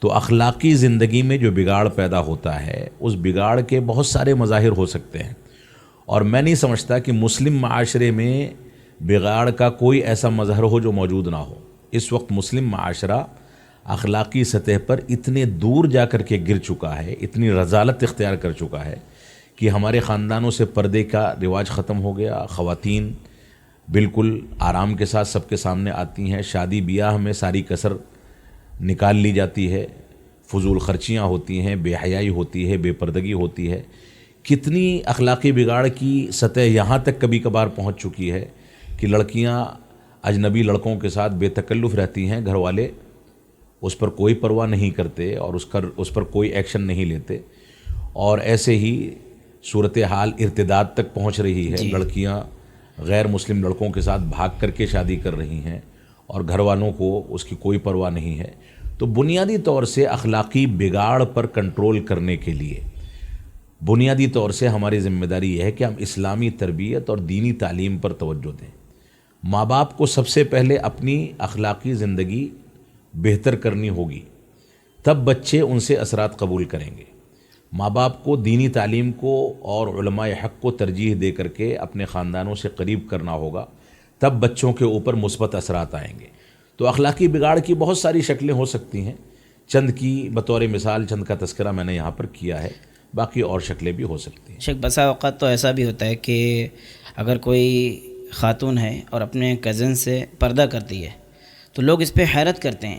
تو اخلاقی زندگی میں جو بگاڑ پیدا ہوتا ہے اس بگاڑ کے بہت سارے مظاہر ہو سکتے ہیں، اور میں نہیں سمجھتا کہ مسلم معاشرے میں بگاڑ کا کوئی ایسا مظہر ہو جو موجود نہ ہو۔ اس وقت مسلم معاشرہ اخلاقی سطح پر اتنے دور جا کر کے گر چکا ہے، اتنی رذالت اختیار کر چکا ہے کہ ہمارے خاندانوں سے پردے کا رواج ختم ہو گیا، خواتین بالکل آرام کے ساتھ سب کے سامنے آتی ہیں، شادی بیاہ میں ساری کسر نکال لی جاتی ہے، فضول خرچیاں ہوتی ہیں، بے حیائی ہوتی ہے، بے پردگی ہوتی ہے۔ کتنی اخلاقی بگاڑ کی سطح یہاں تک کبھی کبھار پہنچ چکی ہے کہ لڑکیاں اجنبی لڑکوں کے ساتھ بے تکلف رہتی ہیں، گھر والے اس پر کوئی پرواہ نہیں کرتے اور اس پر کوئی ایکشن نہیں لیتے، اور ایسے ہی صورتحال ارتداد تک پہنچ رہی ہے۔ لڑکیاں غیر مسلم لڑکوں کے ساتھ بھاگ کر کے شادی کر رہی ہیں اور گھر والوں کو اس کی کوئی پرواہ نہیں ہے۔ تو بنیادی طور سے اخلاقی بگاڑ پر کنٹرول کرنے کے لیے بنیادی طور سے ہماری ذمہ داری یہ ہے کہ ہم اسلامی تربیت اور دینی تعلیم پر توجہ دیں۔ ماں باپ کو سب سے پہلے اپنی اخلاقی زندگی بہتر کرنی ہوگی، تب بچے ان سے اثرات قبول کریں گے۔ ماں باپ کو دینی تعلیم کو اور علماء حق کو ترجیح دے کر کے اپنے خاندانوں سے قریب کرنا ہوگا، تب بچوں کے اوپر مثبت اثرات آئیں گے۔ تو اخلاقی بگاڑ کی بہت ساری شکلیں ہو سکتی ہیں، چند کی بطور مثال چند کا تذکرہ میں نے یہاں پر کیا ہے، باقی اور شکلیں بھی ہو سکتی ہیں۔ شیخ، بسا اوقات تو ایسا بھی ہوتا ہے کہ اگر کوئی خاتون ہے اور اپنے کزن سے پردہ کرتی ہے تو لوگ اس پہ حیرت کرتے ہیں،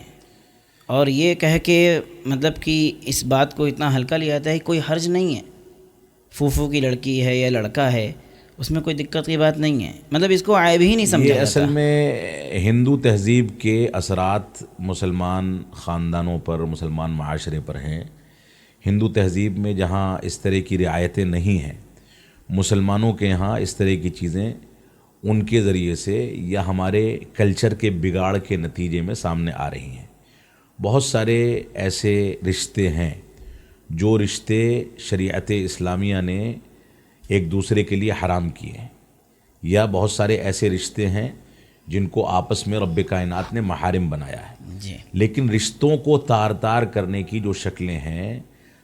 اور یہ کہہ کے مطلب کہ اس بات کو اتنا ہلکا لیا جاتا ہے کہ کوئی حرج نہیں ہے، پھوپھو کی لڑکی ہے یا لڑکا ہے، اس میں کوئی دقت کی بات نہیں ہے، مطلب اس کو عیب ہی نہیں سمجھا جاتا۔ یہ اصل میں ہندو تہذیب کے اثرات مسلمان خاندانوں پر، مسلمان معاشرے پر ہیں۔ ہندو تہذیب میں جہاں اس طرح کی رعایتیں نہیں ہیں، مسلمانوں کے یہاں اس طرح کی چیزیں ان کے ذریعے سے یا ہمارے کلچر کے بگاڑ کے نتیجے میں سامنے آ رہی ہیں۔ بہت سارے ایسے رشتے ہیں جو رشتے شریعت اسلامیہ نے ایک دوسرے کے لیے حرام کیے ہیں، یا بہت سارے ایسے رشتے ہیں جن کو آپس میں رب کائنات نے محارم بنایا ہے۔ جی لیکن رشتوں کو تار تار کرنے کی جو شکلیں ہیں،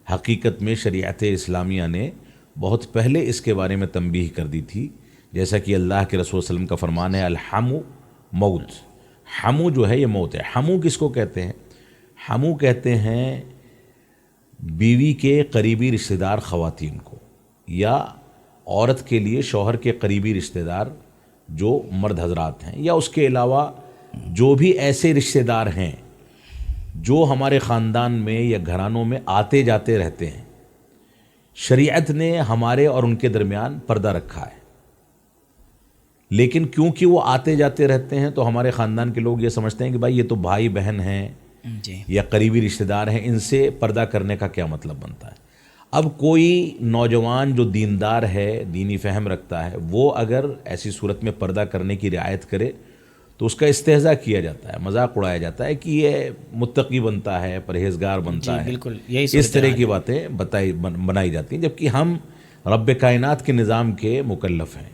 حقیقت میں شریعت اسلامیہ نے بہت پہلے اس کے بارے میں تنبیہ کر دی تھی، جیسا کہ اللہ کے رسول صلی اللہ علیہ وسلم کا فرمان ہے الحمو موت۔ حمو جو ہے یہ موت ہے۔ حمو کس کو کہتے ہیں؟ حمو کہتے ہیں بیوی کے قریبی رشتہ دار خواتین کو، یا عورت کے لیے شوہر کے قریبی رشتہ دار جو مرد حضرات ہیں، یا اس کے علاوہ جو بھی ایسے رشتہ دار ہیں جو ہمارے خاندان میں یا گھرانوں میں آتے جاتے رہتے ہیں۔ شریعت نے ہمارے اور ان کے درمیان پردہ رکھا ہے، لیکن کیونکہ وہ آتے جاتے رہتے ہیں تو ہمارے خاندان کے لوگ یہ سمجھتے ہیں کہ بھائی یہ تو بھائی بہن ہیں جی یا قریبی رشتہ دار ہیں، ان سے پردہ کرنے کا کیا مطلب بنتا ہے؟ اب کوئی نوجوان جو دیندار ہے، دینی فہم رکھتا ہے، وہ اگر ایسی صورت میں پردہ کرنے کی رعایت کرے تو اس کا استہزاء کیا جاتا ہے، مذاق اڑایا جاتا ہے کہ یہ متقی بنتا ہے، پرہیزگار بنتا ہے۔ بالکل یہی اس طرح کی باتیں بنائی جاتی ہیں، جبکہ ہم رب کائنات کے نظام کے مکلف ہیں۔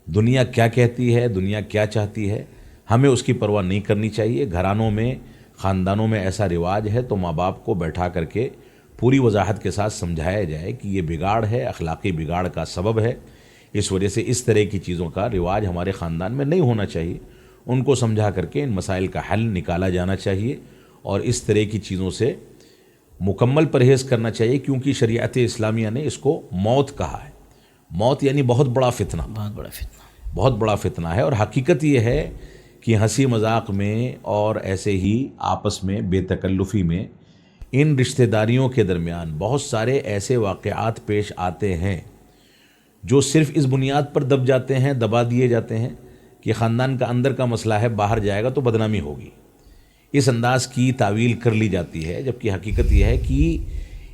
دنیا کیا کہتی ہے، دنیا کیا چاہتی ہے، ہمیں اس کی پرواہ نہیں کرنی چاہیے۔ گھرانوں میں، خاندانوں میں ایسا رواج ہے تو ماں باپ کو بیٹھا کر کے پوری وضاحت کے ساتھ سمجھایا جائے کہ یہ بگاڑ ہے، اخلاقی بگاڑ کا سبب ہے، اس وجہ سے اس طرح کی چیزوں کا رواج ہمارے خاندان میں نہیں ہونا چاہیے۔ ان کو سمجھا کر کے ان مسائل کا حل نکالا جانا چاہیے، اور اس طرح کی چیزوں سے مکمل پرہیز کرنا چاہیے، کیونکہ شریعت اسلامیہ نے اس کو موت کہا ہے۔ موت یعنی بہت بڑا فتنہ، بہت بڑا فتنہ۔ بہت بڑا فتنہ ہے۔ اور حقیقت یہ ہے کہ ہنسی مذاق میں اور ایسے ہی آپس میں بے تکلفی میں ان رشتہ داریوں کے درمیان بہت سارے ایسے واقعات پیش آتے ہیں جو صرف اس بنیاد پر دب جاتے ہیں، دبا دیے جاتے ہیں کہ خاندان کا اندر کا مسئلہ ہے، باہر جائے گا تو بدنامی ہوگی۔ اس انداز کی تعویل کر لی جاتی ہے، جبکہ حقیقت یہ ہے کہ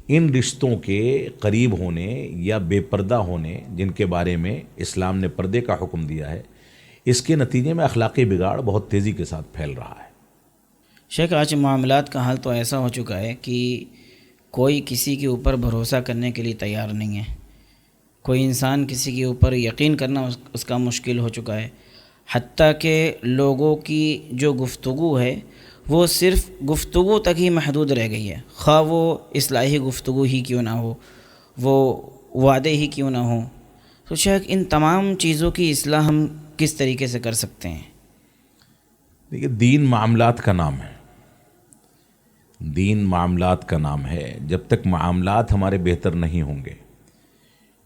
ان رشتوں کے قریب ہونے یا بے پردہ ہونے، جن کے بارے میں اسلام نے پردے کا حکم دیا ہے، اس کے نتیجے میں اخلاقی بگاڑ بہت تیزی کے ساتھ پھیل رہا ہے۔ شیخ، آج معاملات کا حال تو ایسا ہو چکا ہے کہ کوئی کسی کے اوپر بھروسہ کرنے کے لیے تیار نہیں ہے۔ کوئی انسان کسی کے اوپر یقین کرنا اس کا مشکل ہو چکا ہے، حتیٰ کہ لوگوں کی جو گفتگو ہے وہ صرف گفتگو تک ہی محدود رہ گئی ہے، خواہ وہ اصلاحی گفتگو ہی کیوں نہ ہو، وہ وعدے ہی کیوں نہ ہوں۔ تو شیخ، ان تمام چیزوں کی اصلاح ہم کس طریقے سے کر سکتے ہیں؟ دیکھیے، دین معاملات کا نام ہے، دین معاملات کا نام ہے۔ جب تک معاملات ہمارے بہتر نہیں ہوں گے،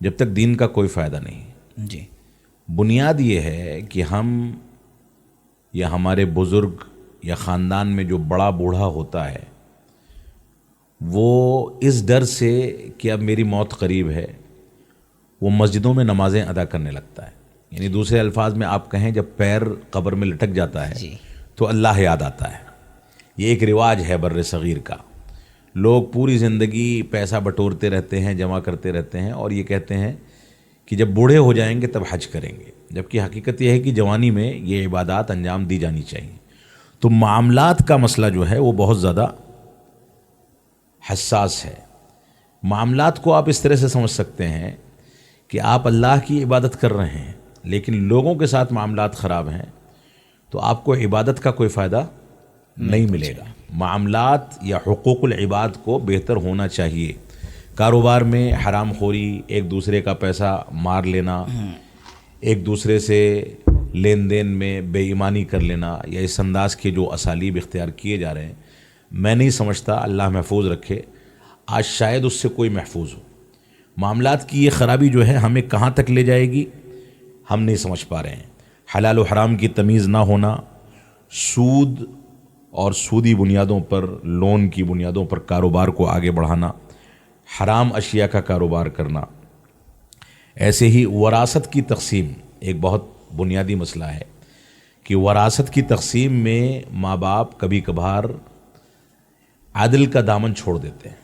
جب تک دین کا کوئی فائدہ نہیں۔ جی، بنیاد یہ ہے کہ ہم یا ہمارے بزرگ یا خاندان میں جو بڑا بوڑھا ہوتا ہے، وہ اس ڈر سے کہ اب میری موت قریب ہے، وہ مسجدوں میں نمازیں ادا کرنے لگتا ہے۔ یعنی دوسرے الفاظ میں آپ کہیں، جب پیر قبر میں لٹک جاتا ہے جی، تو اللہ یاد آتا ہے۔ یہ ایک رواج ہے بر صغیر کا۔ لوگ پوری زندگی پیسہ بٹورتے رہتے ہیں، جمع کرتے رہتے ہیں، اور یہ کہتے ہیں کہ جب بوڑھے ہو جائیں گے تب حج کریں گے، جبکہ حقیقت یہ ہے کہ جوانی میں یہ عبادات انجام دی جانی چاہیے۔ تو معاملات کا مسئلہ جو ہے وہ بہت زیادہ حساس ہے۔ معاملات کو آپ اس طرح سے سمجھ سکتے ہیں کہ آپ اللہ کی عبادت کر رہے ہیں، لیکن لوگوں کے ساتھ معاملات خراب ہیں تو آپ کو عبادت کا کوئی فائدہ نہیں ملے گا۔ معاملات یا حقوق العباد کو بہتر ہونا چاہیے۔ کاروبار میں حرام خوری، ایک دوسرے کا پیسہ مار لینا، ایک دوسرے سے لین دین میں بے ایمانی کر لینا، یا اس انداز کے جو اسالیب اختیار کیے جا رہے ہیں، میں نہیں سمجھتا، اللہ محفوظ رکھے، آج شاید اس سے کوئی محفوظ ہو۔ معاملات کی یہ خرابی جو ہے ہمیں کہاں تک لے جائے گی ہم نہیں سمجھ پا رہے ہیں۔ حلال و حرام کی تمیز نہ ہونا، سود اور سودی بنیادوں پر، لون کی بنیادوں پر کاروبار کو آگے بڑھانا، حرام اشیاء کا کاروبار کرنا، ایسے ہی وراثت کی تقسیم ایک بہت بنیادی مسئلہ ہے کہ وراثت کی تقسیم میں ماں باپ کبھی کبھار عدل کا دامن چھوڑ دیتے ہیں۔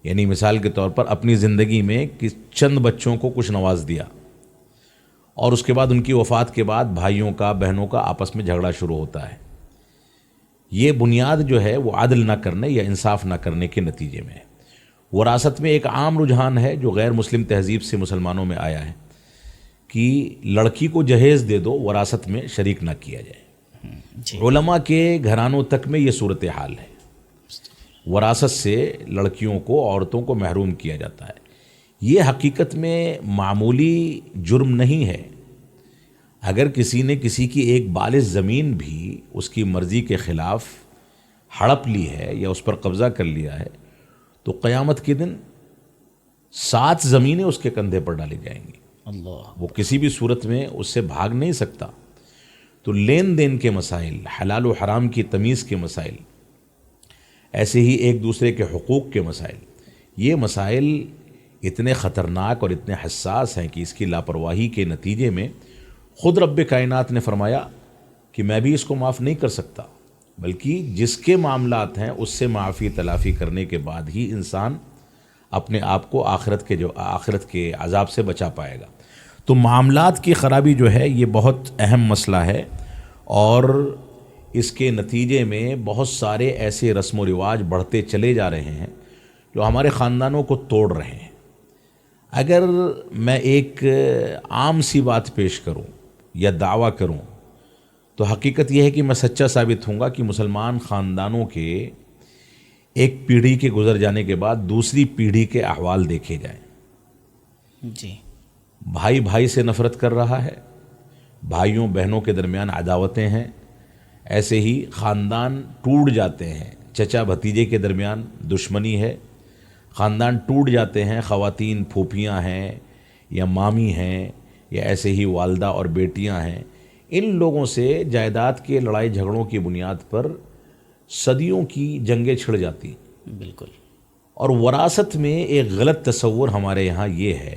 یعنی مثال کے طور پر اپنی زندگی میں چند بچوں کو کچھ نواز دیا، اور اس کے بعد ان کی وفات کے بعد بھائیوں کا بہنوں کا آپس میں جھگڑا شروع ہوتا ہے. یہ بنیاد جو ہے وہ عدل نہ کرنے یا انصاف نہ کرنے کے نتیجے میں ہے. وراثت میں ایک عام رجحان ہے جو غیر مسلم تہذیب سے مسلمانوں میں آیا ہے کہ لڑکی کو جہیز دے دو، وراثت میں شریک نہ کیا جائے. جی علماء کے گھرانوں تک میں یہ صورتحال ہے. وراثت سے لڑکیوں کو، عورتوں کو محروم کیا جاتا ہے. یہ حقیقت میں معمولی جرم نہیں ہے. اگر کسی نے کسی کی ایک بالغ زمین بھی اس کی مرضی کے خلاف ہڑپ لی ہے یا اس پر قبضہ کر لیا ہے تو قیامت کے دن 7 زمینیں اس کے کندھے پر ڈالی جائیں گی. اللہ. وہ کسی بھی صورت میں اس سے بھاگ نہیں سکتا. تو لین دین کے مسائل، حلال و حرام کی تمیز کے مسائل، ایسے ہی ایک دوسرے کے حقوق کے مسائل، یہ مسائل اتنے خطرناک اور اتنے حساس ہیں کہ اس کی لاپرواہی کے نتیجے میں خود رب کائنات نے فرمایا کہ میں بھی اس کو معاف نہیں کر سکتا، بلکہ جس کے معاملات ہیں اس سے معافی تلافی کرنے کے بعد ہی انسان اپنے آپ کو آخرت کے عذاب سے بچا پائے گا. تو معاملات کی خرابی جو ہے یہ بہت اہم مسئلہ ہے، اور اس کے نتیجے میں بہت سارے ایسے رسم و رواج بڑھتے چلے جا رہے ہیں جو ہمارے خاندانوں کو توڑ رہے ہیں. اگر میں ایک عام سی بات پیش کروں یا دعویٰ کروں تو حقیقت یہ ہے کہ میں سچا ثابت ہوں گا کہ مسلمان خاندانوں کے ایک پیڑھی کے گزر جانے کے بعد دوسری پیڑھی کے احوال دیکھے جائیں. جی. بھائی بھائی سے نفرت کر رہا ہے، بھائیوں بہنوں کے درمیان عداوتیں ہیں، ایسے ہی خاندان ٹوٹ جاتے ہیں، چچا بھتیجے کے درمیان دشمنی ہے، خاندان ٹوٹ جاتے ہیں، خواتین پھوپھیاں ہیں یا مامی ہیں یا ایسے ہی والدہ اور بیٹیاں ہیں. ان لوگوں سے جائیداد کے لڑائی جھگڑوں کی بنیاد پر صدیوں کی جنگیں چھڑ جاتی. بالکل. اور وراثت میں ایک غلط تصور ہمارے یہاں یہ ہے،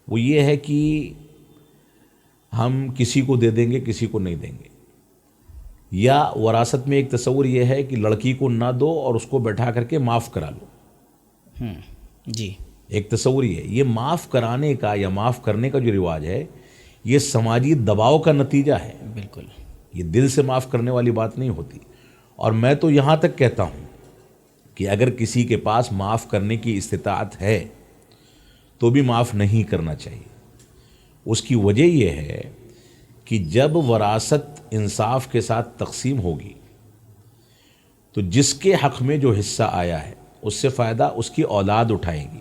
وہ یہ ہے کہ ہم کسی کو دے دیں گے کسی کو نہیں دیں گے. یا وراثت میں ایک تصور یہ ہے کہ لڑکی کو نہ دو اور اس کو بیٹھا کر کے معاف کرا لو. جی. ایک تصور یہ معاف کرانے کا یا معاف کرنے کا جو رواج ہے یہ سماجی دباؤ کا نتیجہ ہے. بالکل. یہ دل سے معاف کرنے والی بات نہیں ہوتی. اور میں تو یہاں تک کہتا ہوں کہ اگر کسی کے پاس معاف کرنے کی استطاعت ہے تو بھی معاف نہیں کرنا چاہیے. اس کی وجہ یہ ہے کہ جب وراثت انصاف کے ساتھ تقسیم ہوگی تو جس کے حق میں جو حصہ آیا ہے اس سے فائدہ اس کی اولاد اٹھائے گی.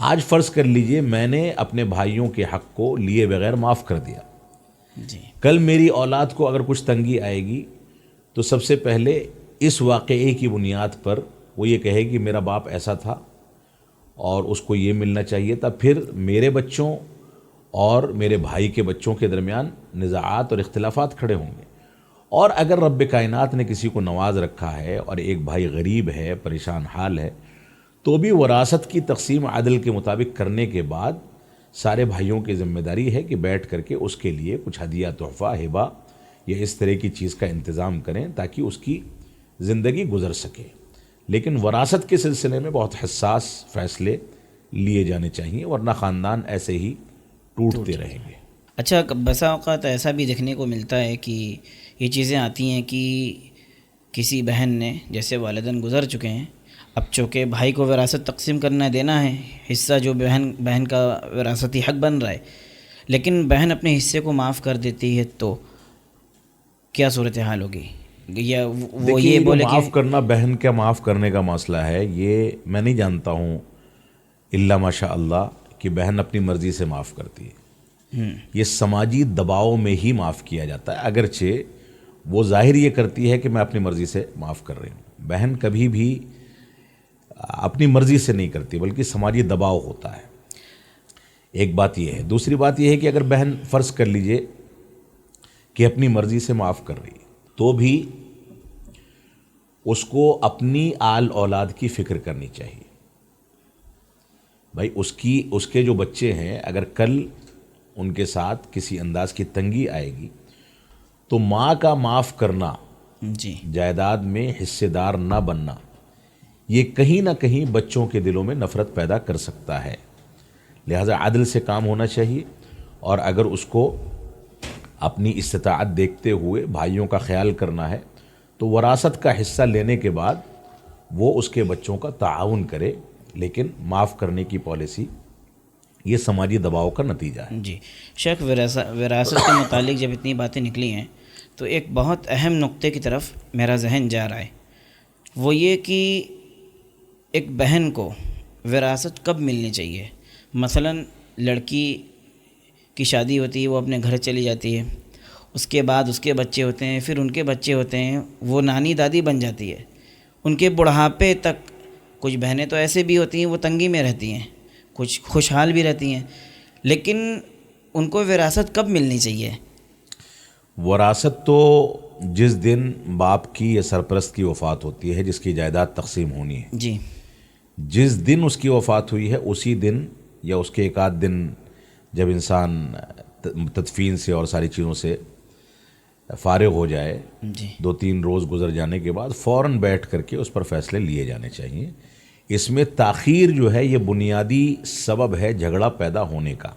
آج فرض کر لیجئے میں نے اپنے بھائیوں کے حق کو لیے بغیر معاف کر دیا. جی. کل میری اولاد کو اگر کچھ تنگی آئے گی تو سب سے پہلے اس واقعے کی بنیاد پر وہ یہ کہے کہ میرا باپ ایسا تھا اور اس کو یہ ملنا چاہیے تھا. پھر میرے بچوں اور میرے بھائی کے بچوں کے درمیان نزاعات اور اختلافات کھڑے ہوں گے. اور اگر رب کائنات نے کسی کو نواز رکھا ہے اور ایک بھائی غریب ہے، پریشان حال ہے، تو بھی وراثت کی تقسیم عدل کے مطابق کرنے کے بعد سارے بھائیوں کی ذمہ داری ہے کہ بیٹھ کر کے اس کے لیے کچھ ہدیہ، تحفہ، ہبہ یا اس طرح کی چیز کا انتظام کریں تاکہ اس کی زندگی گزر سکے. لیکن وراثت کے سلسلے میں بہت حساس فیصلے لیے جانے چاہیے ورنہ خاندان ایسے ہی ٹوٹتے رہیں گے. اچھا، بسا اوقات ایسا بھی دیکھنے کو ملتا ہے کہ یہ چیزیں آتی ہیں کہ کسی بہن نے جیسے والدین گزر چکے ہیں، اب چونکہ بھائی کو وراثت تقسیم کرنا دینا ہے، حصہ جو بہن کا وراثتی حق بن رہا ہے، لیکن بہن اپنے حصے کو معاف کر دیتی ہے تو کیا صورتحال ہوگی؟ یا وہ یہ بولے کہ معاف کرنا، بہن کا معاف کرنے کا مسئلہ ہے، یہ میں نہیں جانتا ہوں الا ماشاء اللہ کہ بہن اپنی مرضی سے معاف کرتی ہے. یہ سماجی دباؤ میں ہی معاف کیا جاتا ہے، اگرچہ وہ ظاہر یہ کرتی ہے کہ میں اپنی مرضی سے معاف کر رہی ہوں. بہن کبھی بھی اپنی مرضی سے نہیں کرتی بلکہ سماجی دباؤ ہوتا ہے. ایک بات یہ ہے. دوسری بات یہ ہے کہ اگر بہن فرض کر لیجئے کہ اپنی مرضی سے معاف کر رہی ہے تو بھی اس کو اپنی آل اولاد کی فکر کرنی چاہیے. بھائی اس کے جو بچے ہیں اگر کل ان کے ساتھ کسی انداز کی تنگی آئے گی تو ماں کا معاف کرنا، جی، جائیداد میں حصے دار نہ بننا، یہ کہیں نہ کہیں بچوں کے دلوں میں نفرت پیدا کر سکتا ہے. لہذا عدل سے کام ہونا چاہیے اور اگر اس کو اپنی استطاعت دیکھتے ہوئے بھائیوں کا خیال کرنا ہے تو وراثت کا حصہ لینے کے بعد وہ اس کے بچوں کا تعاون کرے، لیکن معاف کرنے کی پالیسی یہ سماجی دباؤ کا نتیجہ ہے۔ جی شیخ، وراثت کے متعلق جب اتنی باتیں نکلی ہیں تو ایک بہت اہم نقطے کی طرف میرا ذہن جا رہا ہے، وہ یہ کہ ایک بہن کو وراثت کب ملنی چاہیے؟ مثلا لڑکی کی شادی ہوتی ہے، وہ اپنے گھر چلی جاتی ہے، اس کے بعد اس کے بچے ہوتے ہیں، پھر ان کے بچے ہوتے ہیں، وہ نانی دادی بن جاتی ہے، ان کے بڑھاپے تک کچھ بہنیں تو ایسے بھی ہوتی ہیں وہ تنگی میں رہتی ہیں، کچھ خوشحال بھی رہتی ہیں، لیکن ان کو وراثت کب ملنی چاہیے؟ وراثت تو جس دن باپ کی یا سرپرست کی وفات ہوتی ہے، جس کی جائیداد تقسیم ہونی ہے، جی، جس دن اس کی وفات ہوئی ہے اسی دن یا اس کے ایک آدھ دن جب انسان تدفین سے اور ساری چیزوں سے فارغ ہو جائے، جی، 2-3 روز گزر جانے کے بعد فوراً بیٹھ کر کے اس پر فیصلے لیے جانے چاہیے۔ اس میں تاخیر جو ہے یہ بنیادی سبب ہے جھگڑا پیدا ہونے کا۔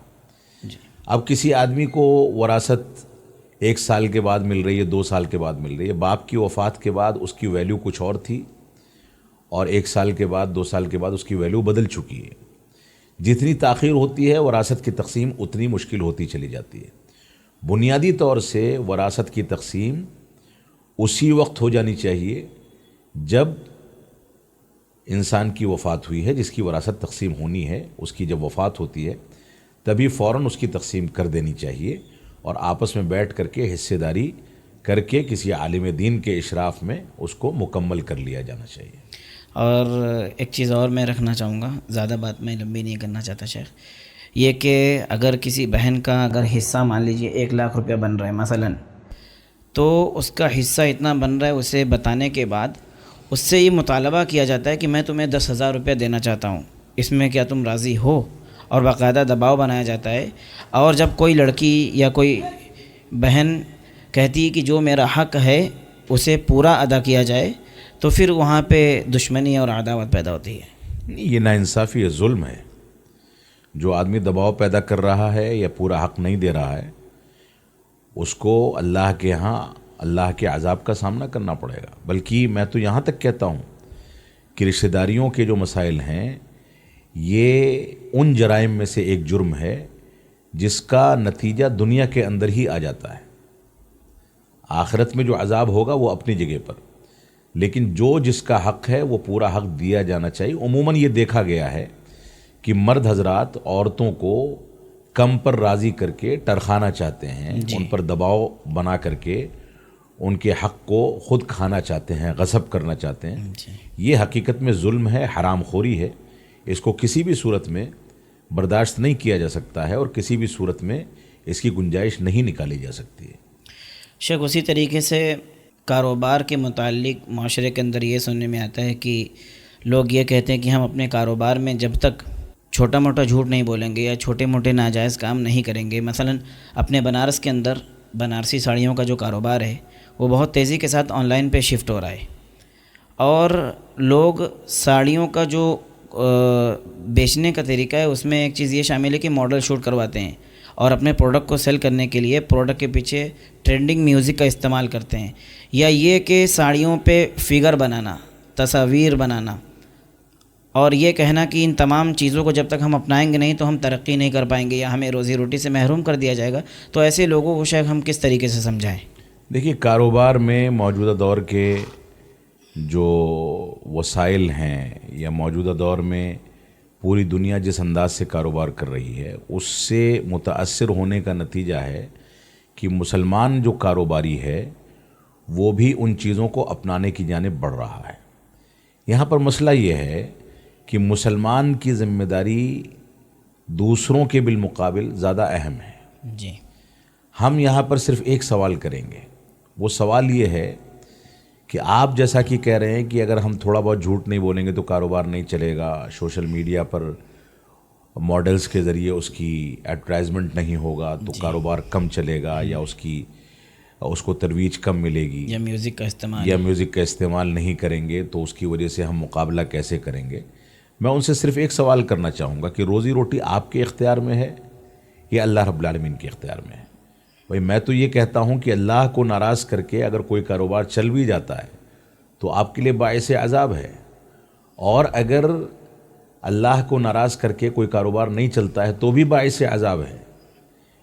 جی، اب کسی آدمی کو وراثت 1 سال کے بعد مل رہی ہے، 2 سال کے بعد مل رہی ہے، باپ کی وفات کے بعد اس کی ویلیو کچھ اور تھی، اور 1 سال کے بعد 2 سال کے بعد اس کی ویلیو بدل چکی ہے۔ جتنی تاخیر ہوتی ہے وراثت کی تقسیم اتنی مشکل ہوتی چلی جاتی ہے۔ بنیادی طور سے وراثت کی تقسیم اسی وقت ہو جانی چاہیے جب انسان کی وفات ہوئی ہے، جس کی وراثت تقسیم ہونی ہے، اس کی جب وفات ہوتی ہے تبھی فوراً اس کی تقسیم کر دینی چاہیے، اور آپس میں بیٹھ کر کے حصے داری کر کے کسی عالم دین کے اشراف میں اس کو مکمل کر لیا جانا چاہیے۔ اور ایک چیز اور میں رکھنا چاہوں گا، زیادہ بات میں لمبی نہیں کرنا چاہتا شیخ، یہ کہ اگر کسی بہن کا اگر حصہ مان لیجئے 1 لاکھ روپیہ بن رہا ہے مثلا، تو اس کا حصہ اتنا بن رہا ہے، اسے بتانے کے بعد اس سے یہ مطالبہ کیا جاتا ہے کہ میں تمہیں 10,000 روپیہ دینا چاہتا ہوں، اس میں کیا تم راضی ہو؟ اور باقاعدہ دباؤ بنایا جاتا ہے، اور جب کوئی لڑکی یا کوئی بہن کہتی ہے کہ جو میرا حق ہے اسے پورا ادا کیا جائے، تو پھر وہاں پہ دشمنی اور عداوت پیدا ہوتی ہے۔ یہ ناانصافی ہے، ظلم ہے۔ جو آدمی دباؤ پیدا کر رہا ہے یا پورا حق نہیں دے رہا ہے، اس کو اللہ کے ہاں اللہ کے عذاب کا سامنا کرنا پڑے گا۔ بلکہ میں تو یہاں تک کہتا ہوں کہ رشتہ داریوں کے جو مسائل ہیں یہ ان جرائم میں سے ایک جرم ہے جس کا نتیجہ دنیا کے اندر ہی آ جاتا ہے۔ آخرت میں جو عذاب ہوگا وہ اپنی جگہ پر، لیکن جو جس کا حق ہے وہ پورا حق دیا جانا چاہیے۔ عموماً یہ دیکھا گیا ہے کہ مرد حضرات عورتوں کو کم پر راضی کر کے ٹرخانا چاہتے ہیں، ان پر دباؤ بنا کر کے ان کے حق کو خود کھانا چاہتے ہیں، غصب کرنا چاہتے ہیں۔ یہ حقیقت میں ظلم ہے، حرام خوری ہے۔ اس کو کسی بھی صورت میں برداشت نہیں کیا جا سکتا ہے، اور کسی بھی صورت میں اس کی گنجائش نہیں نکالی جا سکتی ہے۔ شیخ، اسی طریقے سے کاروبار کے متعلق معاشرے کے اندر یہ سننے میں آتا ہے کہ لوگ یہ کہتے ہیں کہ ہم اپنے کاروبار میں جب تک چھوٹا موٹا جھوٹ نہیں بولیں گے یا چھوٹے موٹے ناجائز کام نہیں کریں گے، مثلا اپنے بنارس کے اندر بنارسی ساڑیوں کا جو کاروبار ہے وہ بہت تیزی کے ساتھ آن لائن پہ شفٹ ہو رہا ہے، اور لوگ ساڑیوں کا جو بیچنے کا طریقہ ہے اس میں ایک چیز یہ شامل ہے کہ ماڈل شوٹ کرواتے ہیں، اور اپنے پروڈکٹ کو سیل کرنے کے لیے پروڈکٹ کے پیچھے ٹرینڈنگ میوزک کا استعمال کرتے ہیں، یا یہ کہ ساڑیوں پہ فگر بنانا، تصاویر بنانا، اور یہ کہنا کہ ان تمام چیزوں کو جب تک ہم اپنائیں گے نہیں تو ہم ترقی نہیں کر پائیں گے یا ہمیں روزی روٹی سے محروم کر دیا جائے گا۔ تو ایسے لوگوں کو شاید ہم کس طریقے سے سمجھائیں؟ دیکھیے، کاروبار میں موجودہ دور کے جو وسائل ہیں یا موجودہ دور میں پوری دنیا جس انداز سے کاروبار کر رہی ہے اس سے متاثر ہونے کا نتیجہ ہے کہ مسلمان جو کاروباری ہے وہ بھی ان چیزوں کو اپنانے کی جانب بڑھ رہا ہے۔ یہاں پر مسئلہ یہ ہے کہ مسلمان کی ذمہ داری دوسروں کے بالمقابل زیادہ اہم ہے۔ جی، ہم یہاں پر صرف ایک سوال کریں گے، وہ سوال یہ ہے کہ آپ جیسا کہ کہہ رہے ہیں کہ اگر ہم تھوڑا بہت جھوٹ نہیں بولیں گے تو کاروبار نہیں چلے گا، سوشل میڈیا پر ماڈلز کے ذریعے اس کی ایڈورٹائزمنٹ نہیں ہوگا تو کاروبار کم چلے گا، یا اس کو ترویج کم ملے گی، یا میوزک کا استعمال نہیں کریں گے تو اس کی وجہ سے ہم مقابلہ کیسے کریں گے۔ میں ان سے صرف ایک سوال کرنا چاہوں گا کہ روزی روٹی آپ کے اختیار میں ہے یہ اللہ رب العالمین کے اختیار میں ہے۔ بھائی میں تو یہ کہتا ہوں کہ اللہ کو ناراض کر کے اگر کوئی کاروبار چل بھی جاتا ہے تو آپ کے لیے باعث عذاب ہے، اور اگر اللہ کو ناراض کر کے کوئی کاروبار نہیں چلتا ہے تو بھی باعث عذاب ہے۔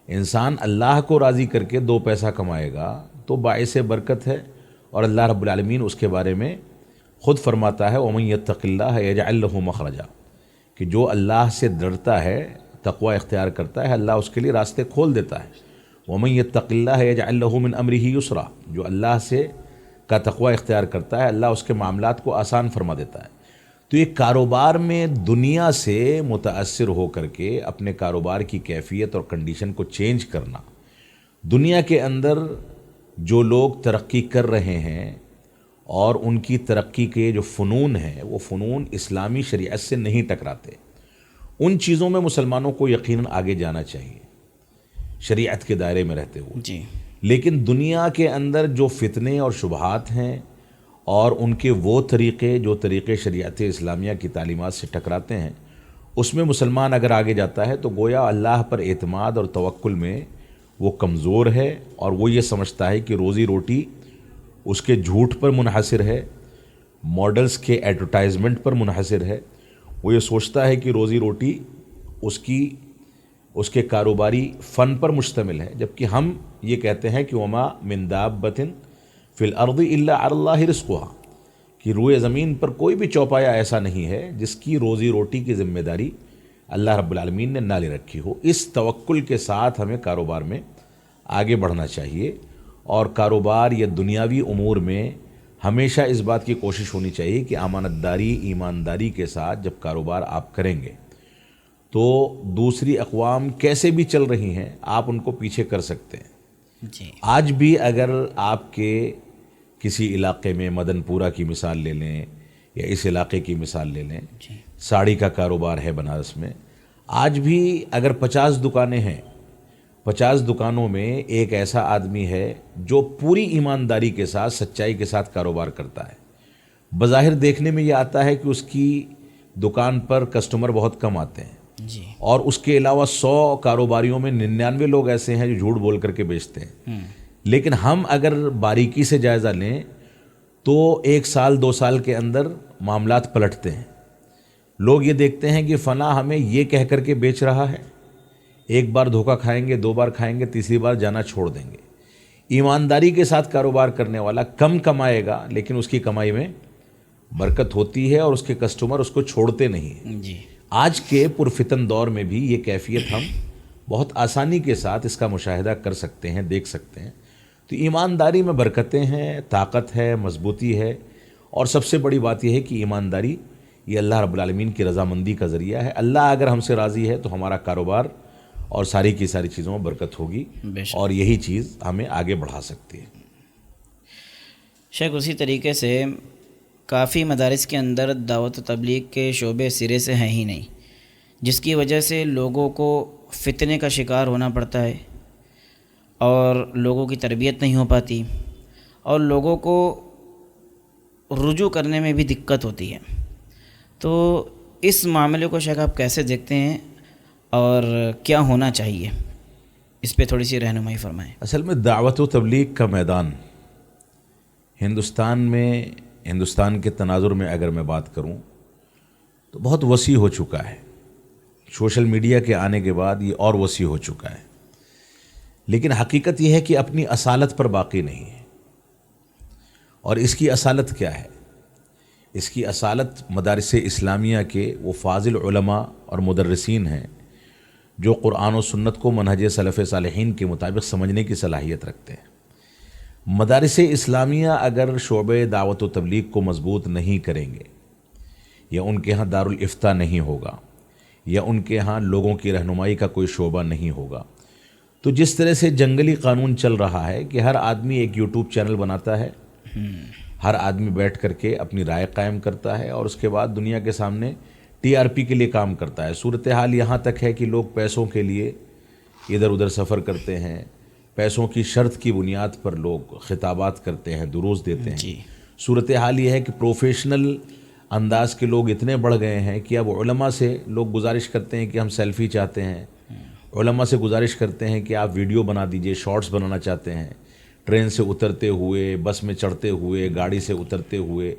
انسان اللہ کو راضی کر کے 2 پیسہ کمائے گا تو باعث برکت ہے، اور اللہ رب العالمین اس کے بارے میں خود فرماتا ہے وَمَن يَتَّقِ اللَّهَ يَجْعَل لَّهُ مَخْرَجًا، کہ جو اللہ سے ڈرتا ہے، تقوی اختیار کرتا ہے، اللہ اس کے لیے راستے کھول دیتا ہے۔ وَمَن يَتَّقِ اللَّهَ يَجْعَل لَّهُ مِنْ أَمْرِهِ يُسْرًا، جو اللہ سے کا تقوی اختیار کرتا ہے اللہ اس کے معاملات کو آسان فرما دیتا ہے۔ تو یہ کاروبار میں دنیا سے متاثر ہو کر کے اپنے کاروبار کی کیفیت اور کنڈیشن کو چینج کرنا، دنیا کے اندر جو لوگ ترقی کر رہے ہیں اور ان کی ترقی کے جو فنون ہیں وہ فنون اسلامی شریعت سے نہیں ٹکراتے، ان چیزوں میں مسلمانوں کو یقیناً آگے جانا چاہیے شریعت کے دائرے میں رہتے ہوئے۔ جی، لیکن دنیا کے اندر جو فتنے اور شبہات ہیں اور ان کے وہ طریقے جو طریقے شریعت اسلامیہ کی تعلیمات سے ٹکراتے ہیں، اس میں مسلمان اگر آگے جاتا ہے تو گویا اللہ پر اعتماد اور توکل میں وہ کمزور ہے، اور وہ یہ سمجھتا ہے کہ روزی روٹی اس کے جھوٹ پر منحصر ہے، ماڈلز کے ایڈورٹائزمنٹ پر منحصر ہے۔ وہ یہ سوچتا ہے کہ روزی روٹی اس کے کاروباری فن پر مشتمل ہے، جبکہ ہم یہ کہتے ہیں کہ وما من دابۃ فی الارض الا علی اللہ رزقها، کہ روئے زمین پر کوئی بھی چوپایا ایسا نہیں ہے جس کی روزی روٹی کی ذمہ داری اللہ رب العالمین نے نہ لے رکھی ہو۔ اس توکل کے ساتھ ہمیں کاروبار میں آگے بڑھنا چاہیے، اور کاروبار یا دنیاوی امور میں ہمیشہ اس بات کی کوشش ہونی چاہیے کہ امانت داری، ایمانداری کے ساتھ جب کاروبار آپ کریں گے تو دوسری اقوام کیسے بھی چل رہی ہیں آپ ان کو پیچھے کر سکتے ہیں۔ جی، آج بھی اگر آپ کے کسی علاقے میں مدن پورہ کی مثال لے لیں یا اس علاقے کی مثال لے لیں، ساڑی کا کاروبار ہے بنارس میں، آج بھی اگر 50 دکانیں ہیں، 50 دکانوں میں ایک ایسا آدمی ہے جو پوری ایمانداری کے ساتھ، سچائی کے ساتھ کاروبار کرتا ہے۔ بظاہر دیکھنے میں یہ آتا ہے کہ اس کی دکان پر کسٹمر بہت کم آتے ہیں، جی، اور اس کے علاوہ 100 کاروباریوں میں 99 لوگ ایسے ہیں جو جھوٹ بول کر کے بیچتے ہیں۔ لیکن ہم اگر باریکی سے جائزہ لیں تو 1 سال 2 سال کے اندر معاملات پلٹتے ہیں۔ لوگ یہ دیکھتے ہیں کہ فلاں ہمیں یہ کہہ کر کے بیچ رہا ہے، ایک بار دھوکہ کھائیں گے، 2 بار کھائیں گے، تیسری بار جانا چھوڑ دیں گے۔ ایمانداری کے ساتھ کاروبار کرنے والا کم کمائے گا لیکن اس کی کمائی میں برکت ہوتی ہے، اور اس کے کسٹمر اس کو چھوڑتے نہیں ہیں۔ جی، آج کے پرفتن دور میں بھی یہ کیفیت ہم بہت آسانی کے ساتھ اس کا مشاہدہ کر سکتے ہیں، دیکھ سکتے ہیں۔ تو ایمانداری میں برکتیں ہیں، طاقت ہے، مضبوطی ہے، اور سب سے بڑی بات یہ ہے کہ ایمانداری یہ اللہ رب العالمین کی رضامندی کا ذریعہ ہے۔ اللہ اگر ہم سے راضی ہے تو ہمارا کاروبار اور ساری کی ساری چیزوں میں برکت ہوگی، بے شک۔ اور یہی چیز ہمیں آگے بڑھا سکتی ہے۔ شیخ، اسی طریقے سے کافی مدارس کے اندر دعوت و تبلیغ کے شعبے سرے سے ہیں ہی نہیں، جس کی وجہ سے لوگوں کو فتنے کا شکار ہونا پڑتا ہے، اور لوگوں کی تربیت نہیں ہو پاتی، اور لوگوں کو رجوع کرنے میں بھی دقت ہوتی ہے۔ تو اس معاملے کو شیخ آپ کیسے دیکھتے ہیں اور کیا ہونا چاہیے، اس پہ تھوڑی سی رہنمائی فرمائیں۔ اصل میں دعوت و تبلیغ کا میدان ہندوستان کے تناظر میں اگر میں بات کروں تو بہت وسیع ہو چکا ہے۔ سوشل میڈیا کے آنے کے بعد یہ اور وسیع ہو چکا ہے، لیکن حقیقت یہ ہے کہ اپنی اصالت پر باقی نہیں ہے۔ اور اس کی اصالت کیا ہے؟ اس کی اصالت مدارس اسلامیہ کے وہ فاضل علماء اور مدرسین ہیں جو قرآن و سنت کو منہج سلف صالحین کے مطابق سمجھنے کی صلاحیت رکھتے ہیں۔ مدارس اسلامیہ اگر شعبہ دعوت و تبلیغ کو مضبوط نہیں کریں گے، یا ان کے ہاں دارالافتاء نہیں ہوگا، یا ان کے ہاں لوگوں کی رہنمائی کا کوئی شعبہ نہیں ہوگا، تو جس طرح سے جنگلی قانون چل رہا ہے کہ ہر آدمی ایک یوٹیوب چینل بناتا ہے، ہر آدمی بیٹھ کر کے اپنی رائے قائم کرتا ہے، اور اس کے بعد دنیا کے سامنے TRP کے لیے کام کرتا ہے۔ صورتحال یہاں تک ہے کہ لوگ پیسوں کے لیے ادھر ادھر سفر کرتے ہیں، پیسوں کی شرط کی بنیاد پر لوگ خطابات کرتے ہیں، دروس دیتے ہیں۔ صورتحال یہ ہے کہ پروفیشنل انداز کے لوگ اتنے بڑھ گئے ہیں کہ اب علماء سے لوگ گزارش کرتے ہیں کہ ہم سیلفی چاہتے ہیں، علماء سے گزارش کرتے ہیں کہ آپ ویڈیو بنا دیجئے، شارٹس بنانا چاہتے ہیں، ٹرین سے اترتے ہوئے، بس میں چڑھتے ہوئے، گاڑی سے اترتے ہوئے،